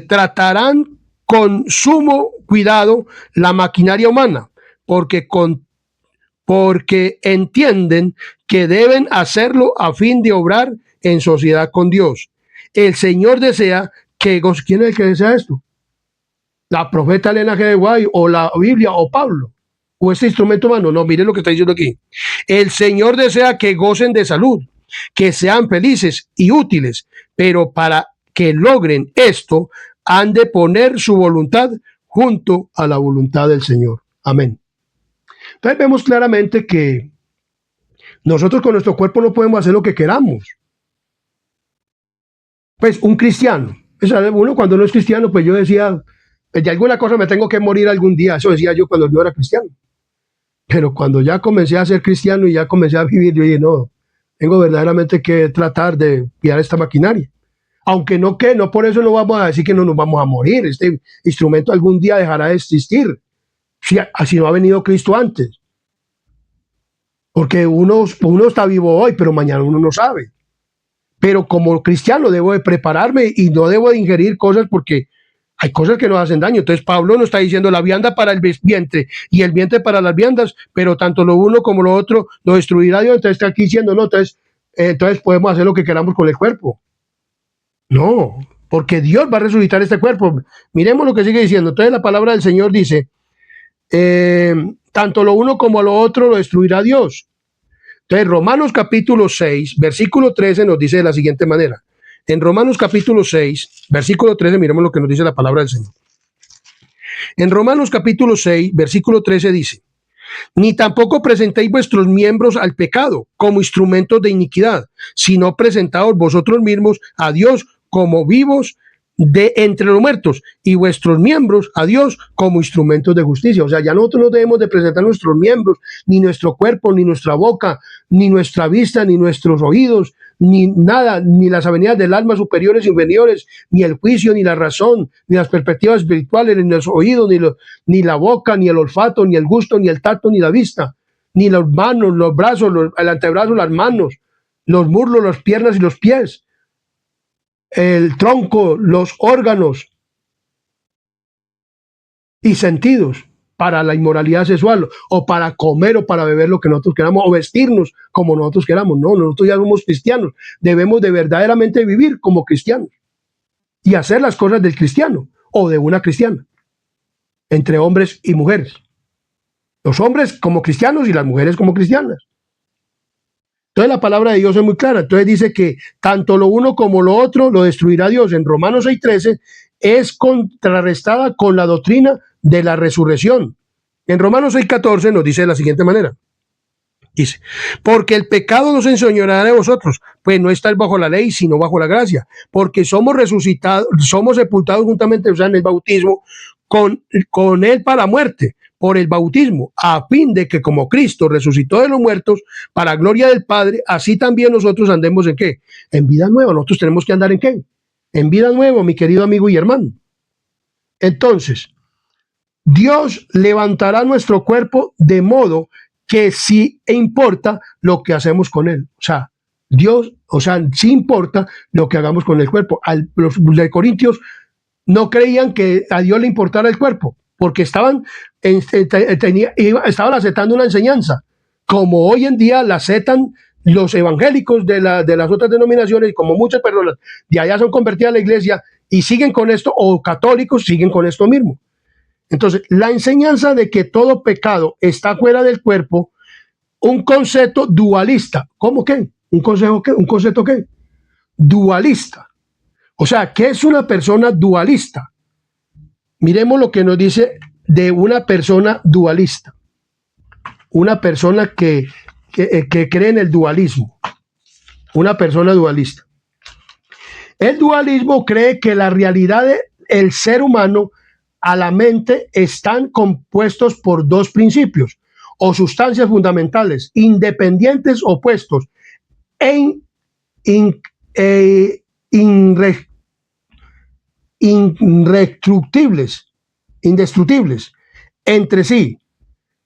Tratarán con sumo cuidado la maquinaria humana, porque entienden que deben hacerlo a fin de obrar en sociedad con Dios. El Señor desea que... ¿Quién es el que desea esto? ¿La profeta Elena G. de White o la Biblia o Pablo? ¿O este instrumento humano? No, miren lo que está diciendo aquí. El Señor desea que gocen de salud, que sean felices y útiles, pero para que logren esto, han de poner su voluntad junto a la voluntad del Señor. Amén. Entonces vemos claramente que nosotros con nuestro cuerpo no podemos hacer lo que queramos. Pues un cristiano, uno cuando no es cristiano, pues yo decía, de alguna cosa me tengo que morir algún día. Eso decía yo cuando yo era cristiano. Pero cuando ya comencé a ser cristiano y ya comencé a vivir, yo dije, no, tengo verdaderamente que tratar de cuidar esta maquinaria. Aunque no por eso no vamos a decir que no nos vamos a morir. Este instrumento algún día dejará de existir, si no ha venido Cristo antes. Porque uno está vivo hoy, pero mañana uno no sabe. Pero como cristiano debo de prepararme y no debo de ingerir cosas porque hay cosas que nos hacen daño. Entonces Pablo nos está diciendo la vianda para el vientre y el vientre para las viandas, pero tanto lo uno como lo otro lo destruirá Dios. Entonces está aquí diciendo, no, entonces podemos hacer lo que queramos con el cuerpo. No, porque Dios va a resucitar este cuerpo. Miremos lo que sigue diciendo. Entonces la palabra del Señor dice, tanto lo uno como lo otro lo destruirá Dios. Entonces, Romanos capítulo 6, versículo 13 nos dice de la siguiente manera. En Romanos capítulo 6, versículo 13, miremos lo que nos dice la palabra del Señor. En Romanos capítulo 6, versículo 13 dice: ni tampoco presentéis vuestros miembros al pecado como instrumentos de iniquidad, sino presentaos vosotros mismos a Dios como vivos de entre los muertos y vuestros miembros a Dios como instrumentos de justicia. O sea, ya nosotros no debemos de presentar nuestros miembros, ni nuestro cuerpo, ni nuestra boca, ni nuestra vista, ni nuestros oídos, ni nada, ni las avenidas del alma superiores y inferiores, ni el juicio, ni la razón, ni las perspectivas espirituales, ni los oídos, ni la boca, ni el olfato, ni el gusto, ni el tacto, ni la vista, ni las manos, los brazos, el antebrazo, las manos, los muslos, las piernas y los pies, el tronco, los órganos y sentidos para la inmoralidad sexual, o para comer o para beber lo que nosotros queramos, o vestirnos como nosotros queramos. No, nosotros ya somos cristianos, debemos de verdaderamente vivir como cristianos y hacer las cosas del cristiano o de una cristiana, entre hombres y mujeres. Los hombres como cristianos y las mujeres como cristianas. Entonces la palabra de Dios es muy clara. Entonces dice que tanto lo uno como lo otro lo destruirá Dios. En Romanos 6:13 es contrarrestada con la doctrina de la resurrección. En Romanos 6:14 nos dice de la siguiente manera. Dice: porque el pecado nos enseñoreará de vosotros, pues no estáis bajo la ley, sino bajo la gracia. Porque somos resucitados, somos sepultados juntamente, o sea, en el bautismo, con él para la muerte, por el bautismo, a fin de que como Cristo resucitó de los muertos para gloria del Padre, así también nosotros andemos en ¿qué? En vida nueva. Nosotros tenemos que andar en ¿qué? En vida nueva, mi querido amigo y hermano. Entonces, Dios levantará nuestro cuerpo de modo que sí importa lo que hacemos con él. O sea, Dios, o sea, sí importa lo que hagamos con el cuerpo. Los de Corintios no creían que a Dios le importara el cuerpo, porque estaban aceptando una enseñanza, como hoy en día la aceptan los evangélicos de las otras denominaciones, como muchas personas de allá son convertidas a la iglesia y siguen con esto, o católicos siguen con esto mismo. Entonces, la enseñanza de que todo pecado está fuera del cuerpo, un concepto dualista. ¿Cómo qué? ¿Un concepto qué? Dualista. O sea, ¿qué es una persona dualista? Miremos lo que nos dice de una persona dualista. Una persona que cree en el dualismo. Una persona dualista. El dualismo cree que la realidad del ser humano a la mente están compuestos por dos principios o sustancias fundamentales, independientes, opuestos e indestructibles entre sí.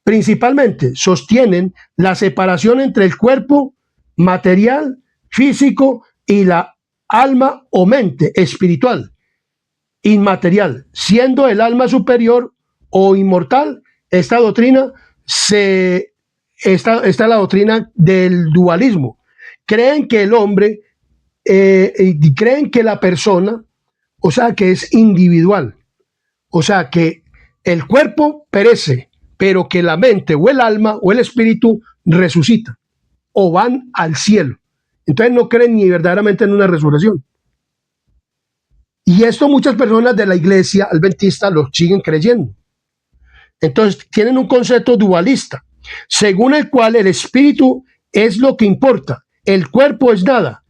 Principalmente sostienen la separación entre el cuerpo material, físico, y la alma o mente espiritual, inmaterial, siendo el alma superior o inmortal. Esta doctrina está la doctrina del dualismo. Creen que el hombre, creen que la persona, o sea, que es individual, o sea, que el cuerpo perece, pero que la mente o el alma o el espíritu resucita o van al cielo. Entonces no creen ni verdaderamente en una resurrección. Y esto muchas personas de la iglesia adventista lo siguen creyendo. Entonces tienen un concepto dualista, según el cual el espíritu es lo que importa, el cuerpo es nada.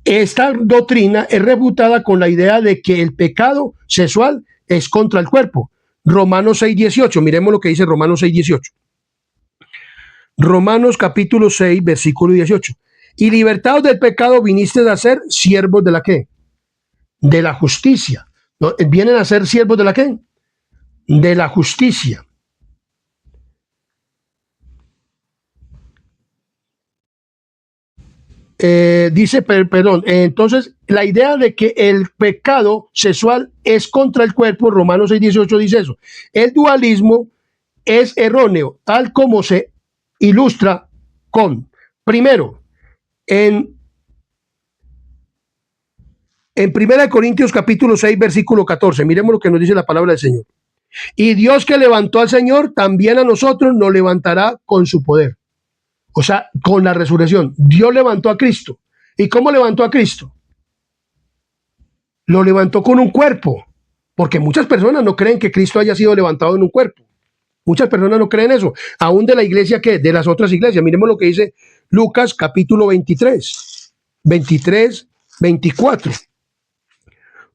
Esta doctrina es refutada con la idea de que el pecado sexual es contra el cuerpo. Romanos 6:18, miremos lo que dice Romanos 6:18. Romanos capítulo 6, versículo 18. Y libertados del pecado vinisteis a ser siervos de la ¿qué? De la justicia. ¿No? ¿Vienen a ser siervos de la qué? De la justicia. Entonces la idea de que el pecado sexual es contra el cuerpo, Romanos 6:18 dice eso. El dualismo es erróneo, tal como se ilustra con, primero, en 1 Corintios capítulo 6, versículo 14, miremos lo que nos dice la palabra del Señor. Y Dios que levantó al Señor, también a nosotros nos levantará con su poder. O sea, con la resurrección. Dios levantó a Cristo. ¿Y cómo levantó a Cristo? Lo levantó con un cuerpo. Porque muchas personas no creen que Cristo haya sido levantado en un cuerpo. Muchas personas no creen eso. Aún de la iglesia, ¿qué? De las otras iglesias. Miremos lo que dice Lucas capítulo 23. 23, 24.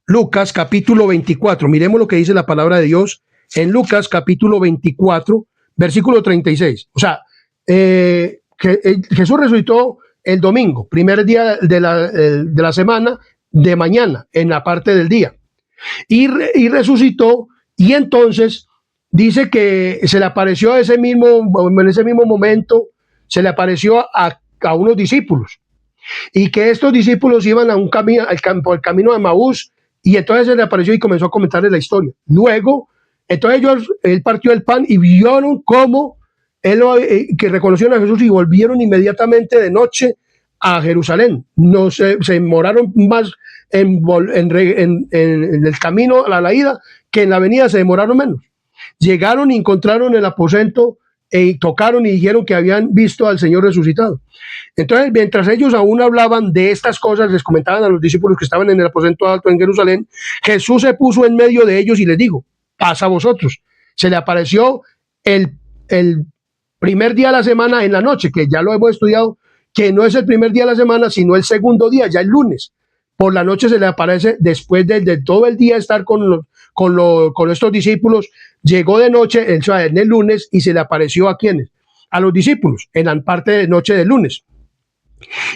Lucas capítulo 24. Miremos lo que dice la palabra de Dios en Lucas capítulo 24, versículo 36. O sea, Jesús resucitó el domingo, primer día de la semana, de mañana, en la parte del día. Y resucitó, y entonces dice que se le apareció en ese mismo momento, se le apareció a unos discípulos, y que estos discípulos iban a un camino, por el camino de Maús, y entonces se le apareció y comenzó a comentarles la historia. Luego, entonces él partió el pan y vieron cómo que reconocieron a Jesús y volvieron inmediatamente de noche a Jerusalén. No se demoraron más en el camino a la ida que en la avenida, se demoraron menos. Llegaron y encontraron el aposento y tocaron y dijeron que habían visto al Señor resucitado. Entonces, mientras ellos aún hablaban de estas cosas, les comentaban a los discípulos que estaban en el aposento alto en Jerusalén, Jesús se puso en medio de ellos y les dijo: pasa a vosotros. Se le apareció el primer día de la semana en la noche, que ya lo hemos estudiado, que no es el primer día de la semana, sino el segundo día, ya el lunes. Por la noche se le aparece después de todo el día estar con estos discípulos. Llegó de noche, en el lunes, y se le apareció ¿a quiénes? A los discípulos, en la parte de noche del lunes.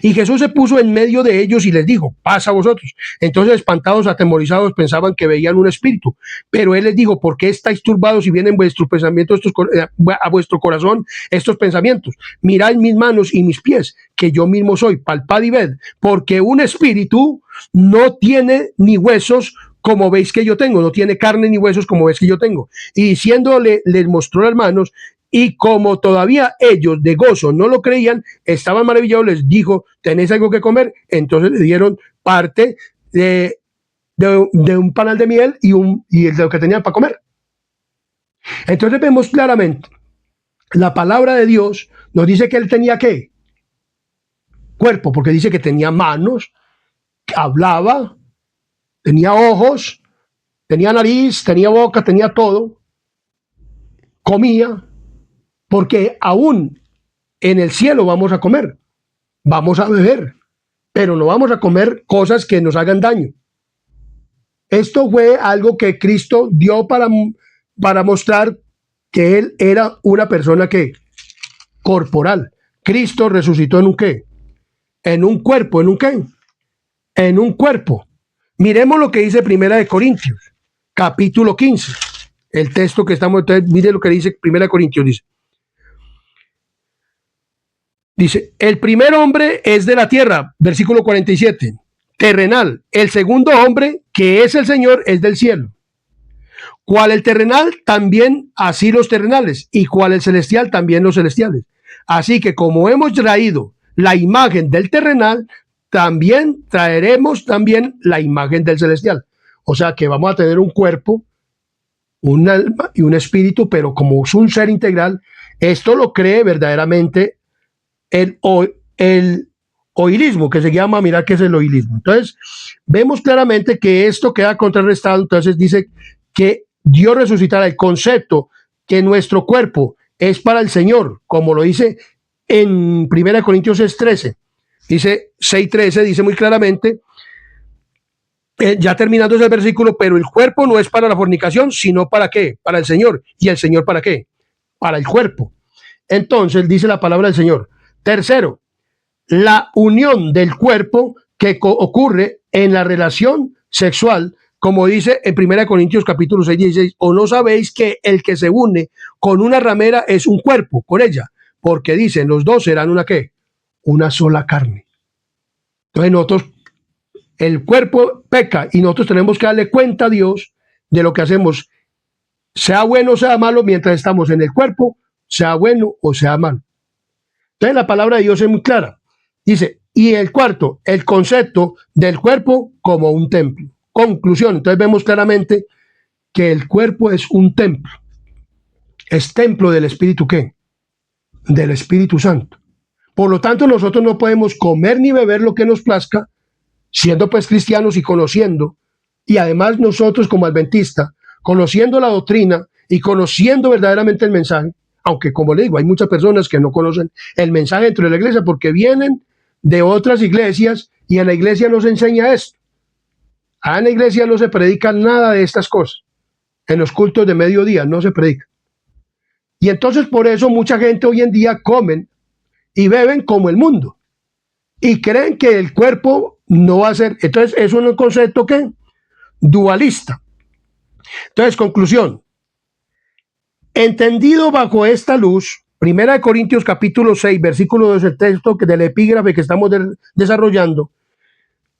Y Jesús se puso en medio de ellos y les dijo: pasa a vosotros. Entonces, espantados, atemorizados, pensaban que veían un espíritu. Pero él les dijo: ¿por qué estáis turbados y vienen vuestros pensamientos a vuestro corazón estos pensamientos? Mirad mis manos y mis pies, que yo mismo soy. Palpad y ved, porque un espíritu no tiene ni huesos como veis que yo tengo, no tiene carne ni huesos como veis que yo tengo. Y diciéndole, les mostró las manos. Y como todavía ellos de gozo no lo creían, estaban maravillados, les dijo: ¿tenéis algo que comer? Entonces le dieron parte de un panal de miel y de lo que tenían para comer. Entonces vemos claramente, la palabra de Dios nos dice que él tenía ¿qué? Cuerpo, porque dice que tenía manos, hablaba, tenía ojos, tenía nariz, tenía boca, tenía todo, comía. Porque aún en el cielo vamos a comer, vamos a beber, pero no vamos a comer cosas que nos hagan daño. Esto fue algo que Cristo dio para mostrar que Él era una persona que corporal. Cristo resucitó en un ¿qué? En un cuerpo. ¿En un qué? En un cuerpo. Miremos lo que dice Primera de Corintios, capítulo 15. El texto que estamos, entonces, mire lo que dice Primera de Corintios, Dice, el primer hombre es de la tierra, versículo 47, terrenal. El segundo hombre, que es el Señor, es del cielo. Cual el terrenal, también así los terrenales. Y cual el celestial, también los celestiales. Así que como hemos traído la imagen del terrenal, también traeremos también la imagen del celestial. O sea que vamos a tener un cuerpo, un alma y un espíritu, pero como es un ser integral, esto lo cree verdaderamente el oilismo, que se llama, mirar qué es el oilismo. Entonces, vemos claramente que esto queda contrarrestado. Entonces dice que Dios resucitará, el concepto que nuestro cuerpo es para el Señor, como lo dice en 1 Corintios 6:13. Dice 6:13, dice muy claramente, ya terminando ese versículo, pero el cuerpo no es para la fornicación, sino ¿para qué? Para el Señor. ¿Y el Señor para qué? Para el cuerpo. Entonces dice la palabra del Señor. Tercero, la unión del cuerpo que ocurre en la relación sexual, como dice en 1 Corintios capítulo 6:16, ¿o no sabéis que el que se une con una ramera es un cuerpo con ella? Porque dicen, los dos serán una ¿qué? Una sola carne. Entonces nosotros, el cuerpo peca y nosotros tenemos que darle cuenta a Dios de lo que hacemos, sea bueno o sea malo, mientras estamos en el cuerpo, sea bueno o sea malo. Entonces la palabra de Dios es muy clara. Dice, y el cuarto, el concepto del cuerpo como un templo. Conclusión, entonces vemos claramente que el cuerpo es un templo. Es templo del Espíritu, ¿qué? Del Espíritu Santo. Por lo tanto, nosotros no podemos comer ni beber lo que nos plazca, siendo pues cristianos y conociendo, y además nosotros como adventistas, conociendo la doctrina y conociendo verdaderamente el mensaje, aunque como le digo, hay muchas personas que no conocen el mensaje dentro de la iglesia porque vienen de otras iglesias y en la iglesia no se enseña esto. En la iglesia no se predica nada de estas cosas. En los cultos de mediodía no se predica. Y entonces por eso mucha gente hoy en día comen y beben como el mundo. Y creen que el cuerpo no va a ser. Entonces es un concepto que dualista. Entonces, conclusión. Entendido bajo esta luz, 1 Corintios capítulo 6, versículo 2, el texto del epígrafe que estamos desarrollando,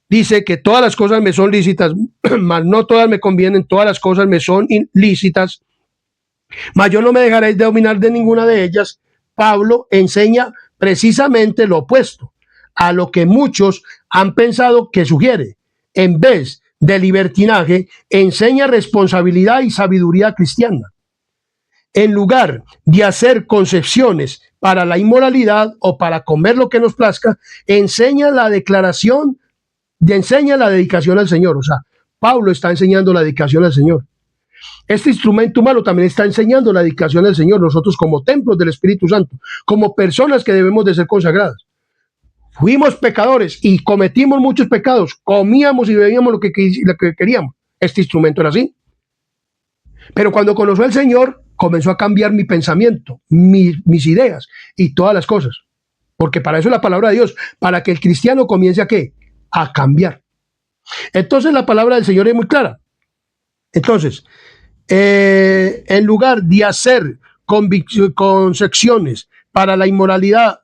dice que todas las cosas me son lícitas, mas no todas me convienen, todas las cosas me son ilícitas, mas yo no me dejaré de dominar de ninguna de ellas. Pablo enseña precisamente lo opuesto a lo que muchos han pensado que sugiere. En vez de libertinaje, enseña responsabilidad y sabiduría cristiana. En lugar de hacer concepciones para la inmoralidad o para comer lo que nos plazca, enseña la dedicación al Señor. O sea, Pablo está enseñando la dedicación al Señor. Este instrumento humano también está enseñando la dedicación al Señor. Nosotros como templos del Espíritu Santo, como personas que debemos de ser consagradas. Fuimos pecadores y cometimos muchos pecados. Comíamos y bebíamos lo que queríamos. Este instrumento era así. Pero cuando conoció al Señor, comenzó a cambiar mi pensamiento, mis ideas y todas las cosas. Porque para eso es la palabra de Dios, para que el cristiano comience a ¿qué? A cambiar. Entonces la palabra del Señor es muy clara. Entonces, en lugar de hacer concepciones para la inmoralidad,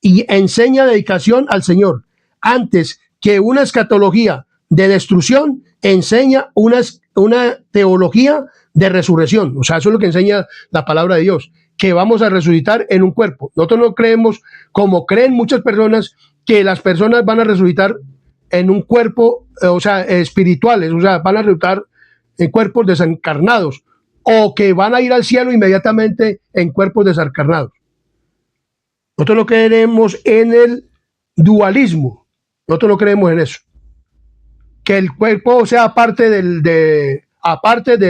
y enseña dedicación al Señor, antes que una escatología de destrucción, enseña una teología de resurrección. O sea, eso es lo que enseña la palabra de Dios, que vamos a resucitar en un cuerpo. Nosotros no creemos, como creen muchas personas, que las personas van a resucitar en un cuerpo, o sea, espirituales, o sea, van a resucitar en cuerpos desencarnados, o que van a ir al cielo inmediatamente en cuerpos desencarnados. Nosotros no creemos en el dualismo, nosotros no creemos en eso. Que el cuerpo sea aparte de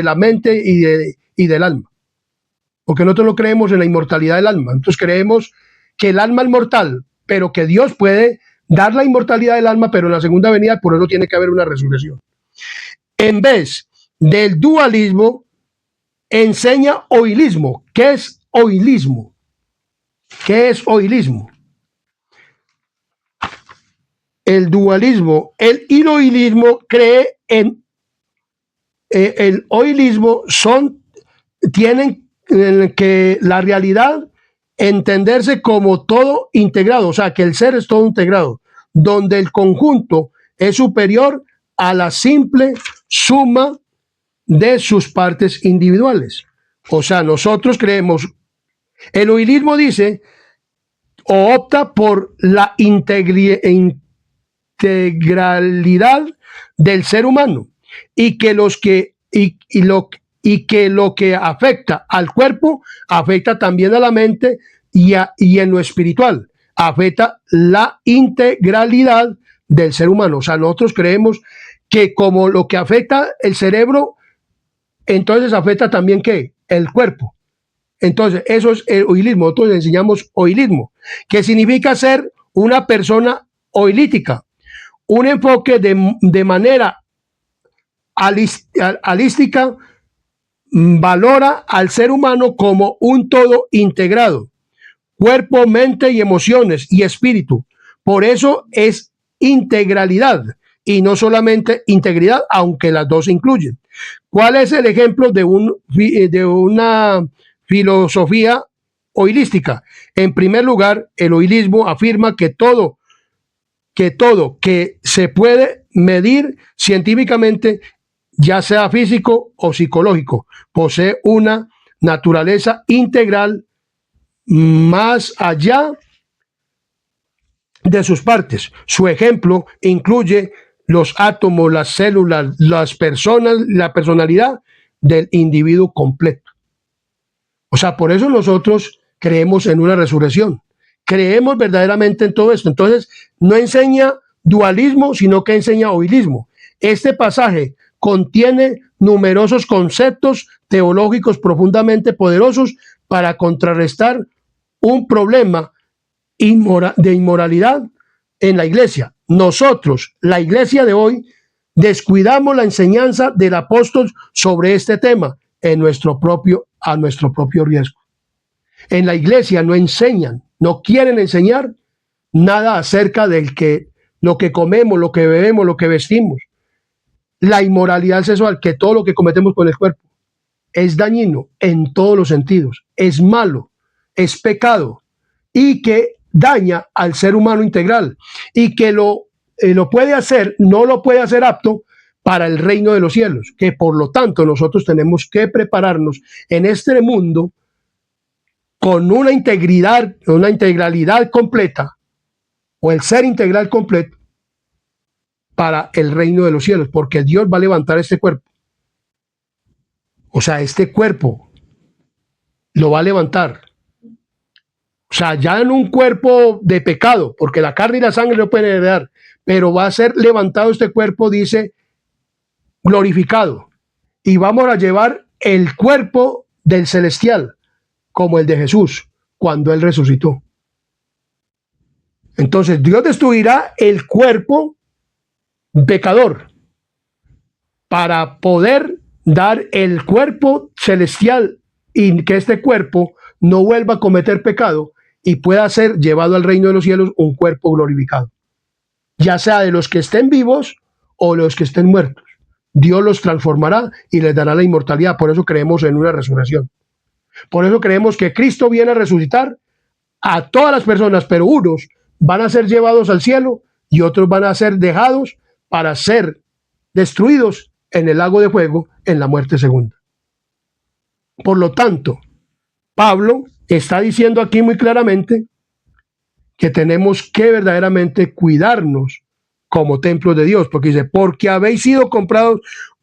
la mente y del alma. Porque nosotros no creemos en la inmortalidad del alma. Entonces creemos que el alma es mortal, pero que Dios puede dar la inmortalidad del alma, pero en la segunda venida, por eso tiene que haber una resurrección. En vez del dualismo, enseña oilismo. ¿Qué es oilismo? ¿Qué es oilismo? El dualismo, el iloilismo cree en el oilismo tienen que la realidad entenderse como todo integrado, o sea, que el ser es todo integrado, donde el conjunto es superior a la simple suma de sus partes individuales. O sea, nosotros creemos, el oilismo dice o opta por la integralidad del ser humano y que lo que afecta al cuerpo afecta también a la mente y en lo espiritual afecta la integralidad del ser humano. O sea, nosotros creemos que como lo que afecta el cerebro, entonces afecta también ¿qué? El cuerpo. Entonces, eso es el oilismo. Nosotros enseñamos oilismo, que significa ser una persona oilítica, un enfoque de manera holística, valora al ser humano como un todo integrado, cuerpo, mente y emociones y espíritu. Por eso es integralidad y no solamente integridad, aunque las dos se incluyen. ¿Cuál es el ejemplo de una filosofía oilística? En primer lugar, el oilismo afirma que todo que se puede medir científicamente, ya sea físico o psicológico, posee una naturaleza integral más allá de sus partes. Su ejemplo incluye los átomos, las células, las personas, la personalidad del individuo completo. O sea, por eso nosotros creemos en una resurrección. Creemos verdaderamente en todo esto. Entonces, no enseña dualismo, sino que enseña holismo. Este pasaje contiene numerosos conceptos teológicos profundamente poderosos para contrarrestar un problema de inmoralidad en la iglesia. Nosotros, la iglesia de hoy, descuidamos la enseñanza del apóstol sobre este tema a nuestro propio riesgo. En la iglesia no enseñan, no quieren enseñar nada acerca lo que comemos, lo que bebemos, lo que vestimos. La inmoralidad sexual, que todo lo que cometemos con el cuerpo es dañino en todos los sentidos, es malo, es pecado y que daña al ser humano integral y que lo puede hacer, no lo puede hacer apto para el reino de los cielos, que por lo tanto nosotros tenemos que prepararnos en este mundo con una integralidad completa, o el ser integral completo, para el reino de los cielos, porque Dios va a levantar este cuerpo. O sea, este cuerpo lo va a levantar. O sea, ya en un cuerpo de pecado, porque la carne y la sangre no pueden heredar, pero va a ser levantado este cuerpo, dice, glorificado. Y vamos a llevar el cuerpo del celestial, como el de Jesús, cuando Él resucitó. Entonces, Dios destruirá el cuerpo pecador para poder dar el cuerpo celestial y que este cuerpo no vuelva a cometer pecado y pueda ser llevado al reino de los cielos un cuerpo glorificado, ya sea de los que estén vivos o los que estén muertos. Dios los transformará y les dará la inmortalidad. Por eso creemos en una resurrección. Por eso creemos que Cristo viene a resucitar a todas las personas, pero unos van a ser llevados al cielo y otros van a ser dejados para ser destruidos en el lago de fuego en la muerte segunda. Por lo tanto, Pablo está diciendo aquí muy claramente que tenemos que verdaderamente cuidarnos como templos de Dios, porque dice, porque habéis sido comprados,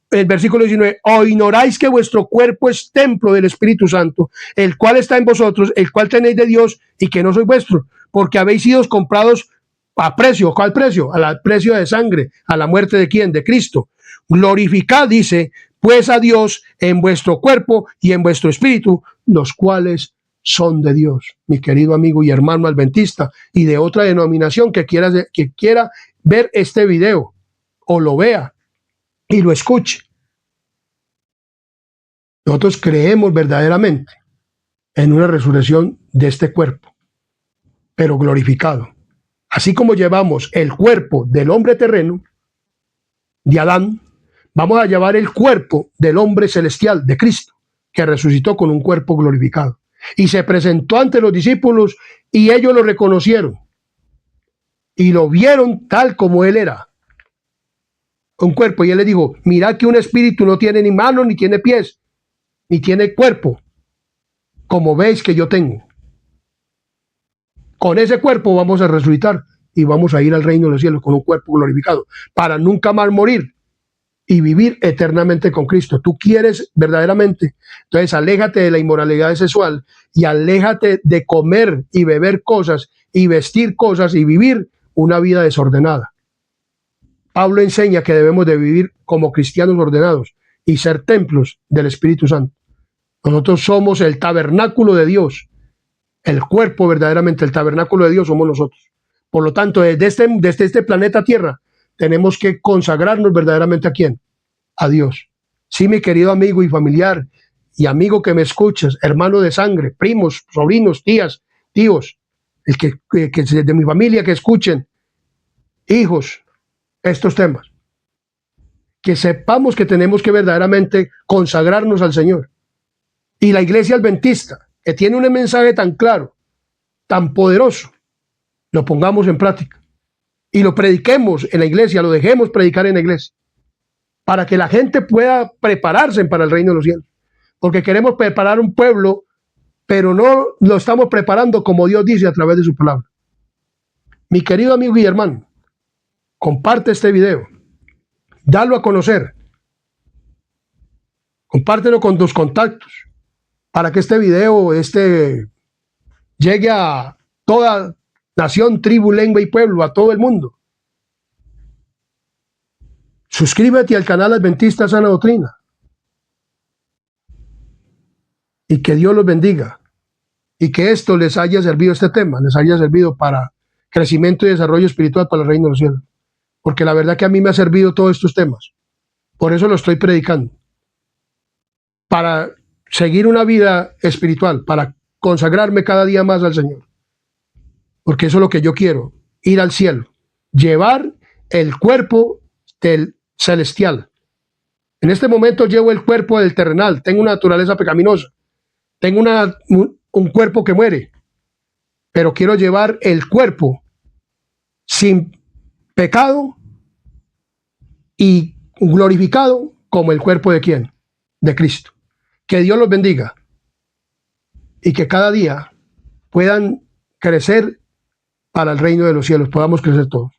el versículo 19, o ignoráis que vuestro cuerpo es templo del Espíritu Santo, el cual está en vosotros, el cual tenéis de Dios y que no sois vuestro, porque habéis sido comprados a precio. ¿Cuál precio? Al precio de sangre. ¿A la muerte de quién? De Cristo. Glorificad, dice, pues a Dios en vuestro cuerpo y en vuestro espíritu, los cuales son de Dios. Mi querido amigo y hermano adventista y de otra denominación que quiera ver este video o lo vea y lo escuche. Nosotros creemos verdaderamente en una resurrección de este cuerpo, pero glorificado. Así como llevamos el cuerpo del hombre terreno, de Adán, vamos a llevar el cuerpo del hombre celestial, de Cristo, que resucitó con un cuerpo glorificado. Y se presentó ante los discípulos y ellos lo reconocieron. Y lo vieron tal como Él era. Un cuerpo. Y Él les dijo, mirad que un espíritu no tiene ni manos, ni tiene pies, ni tiene cuerpo, como veis que yo tengo. Con ese cuerpo vamos a resucitar y vamos a ir al reino de los cielos con un cuerpo glorificado, para nunca más morir y vivir eternamente con Cristo. Tú quieres verdaderamente, entonces aléjate de la inmoralidad sexual y aléjate de comer y beber cosas y vestir cosas y vivir una vida desordenada. Pablo enseña que debemos de vivir como cristianos ordenados y ser templos del Espíritu Santo. Nosotros somos el tabernáculo de Dios. El cuerpo verdaderamente, el tabernáculo de Dios somos nosotros. Por lo tanto, desde este planeta Tierra, tenemos que consagrarnos verdaderamente ¿a quién? A Dios. Sí, mi querido amigo y familiar y amigo que me escuchas, hermano de sangre, primos, sobrinos, tías, tíos, el que de mi familia que escuchen, hijos, estos temas. Que sepamos que tenemos que verdaderamente consagrarnos al Señor. Y la iglesia adventista, que tiene un mensaje tan claro, tan poderoso, lo pongamos en práctica. Y lo prediquemos en la iglesia, lo dejemos predicar en la iglesia, para que la gente pueda prepararse para el reino de los cielos. Porque queremos preparar un pueblo, pero no lo estamos preparando como Dios dice a través de su palabra. Mi querido amigo y hermano, comparte este video, dalo a conocer, Compártelo con tus contactos para que este video llegue a toda nación, tribu, lengua y pueblo, a todo el mundo. Suscríbete al canal Adventista Sana Doctrina. Y que Dios los bendiga. Y que esto les haya servido, este tema, les haya servido para crecimiento y desarrollo espiritual para el reino de los cielos. Porque la verdad que a mí me ha servido todos estos temas. Por eso lo estoy predicando. Para seguir una vida espiritual, para consagrarme cada día más al Señor. Porque eso es lo que yo quiero, ir al cielo. Llevar el cuerpo del celestial. En este momento llevo el cuerpo del terrenal. Tengo una naturaleza pecaminosa. Tengo un cuerpo que muere. Pero quiero llevar el cuerpo sin pecado y glorificado como el cuerpo de ¿quién? De Cristo. Que Dios los bendiga y que cada día puedan crecer para el reino de los cielos, podamos crecer todos.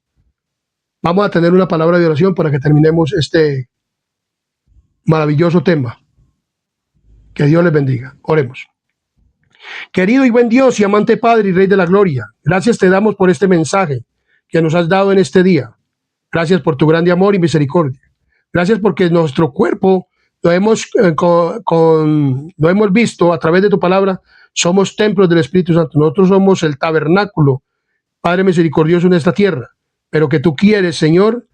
Vamos a tener una palabra de oración para que terminemos este maravilloso tema. Que Dios les bendiga. Oremos. Querido y buen Dios y amante Padre y Rey de la Gloria, gracias te damos por este mensaje que nos has dado en este día. Gracias por tu grande amor y misericordia. Gracias porque nuestro cuerpo lo hemos visto a través de tu palabra. Somos templos del Espíritu Santo. Nosotros somos el tabernáculo, Padre misericordioso, en esta tierra. Pero que tú quieres, Señor,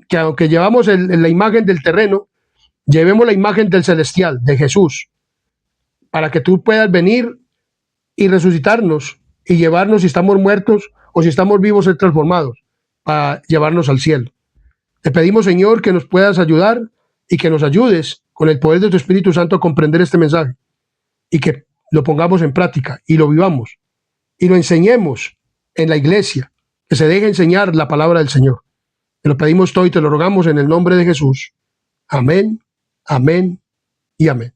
que aunque llevamos la imagen del terreno, llevemos la imagen del celestial, de Jesús, para que tú puedas venir y resucitarnos y llevarnos, si estamos muertos o si estamos vivos, ser transformados, para llevarnos al cielo. Te pedimos, Señor, que nos puedas ayudar y que nos ayudes con el poder de tu Espíritu Santo a comprender este mensaje y que lo pongamos en práctica y lo vivamos y lo enseñemos en la iglesia, que se deje enseñar la palabra del Señor. Te lo pedimos todo y te lo rogamos en el nombre de Jesús. Amén, amén y amén.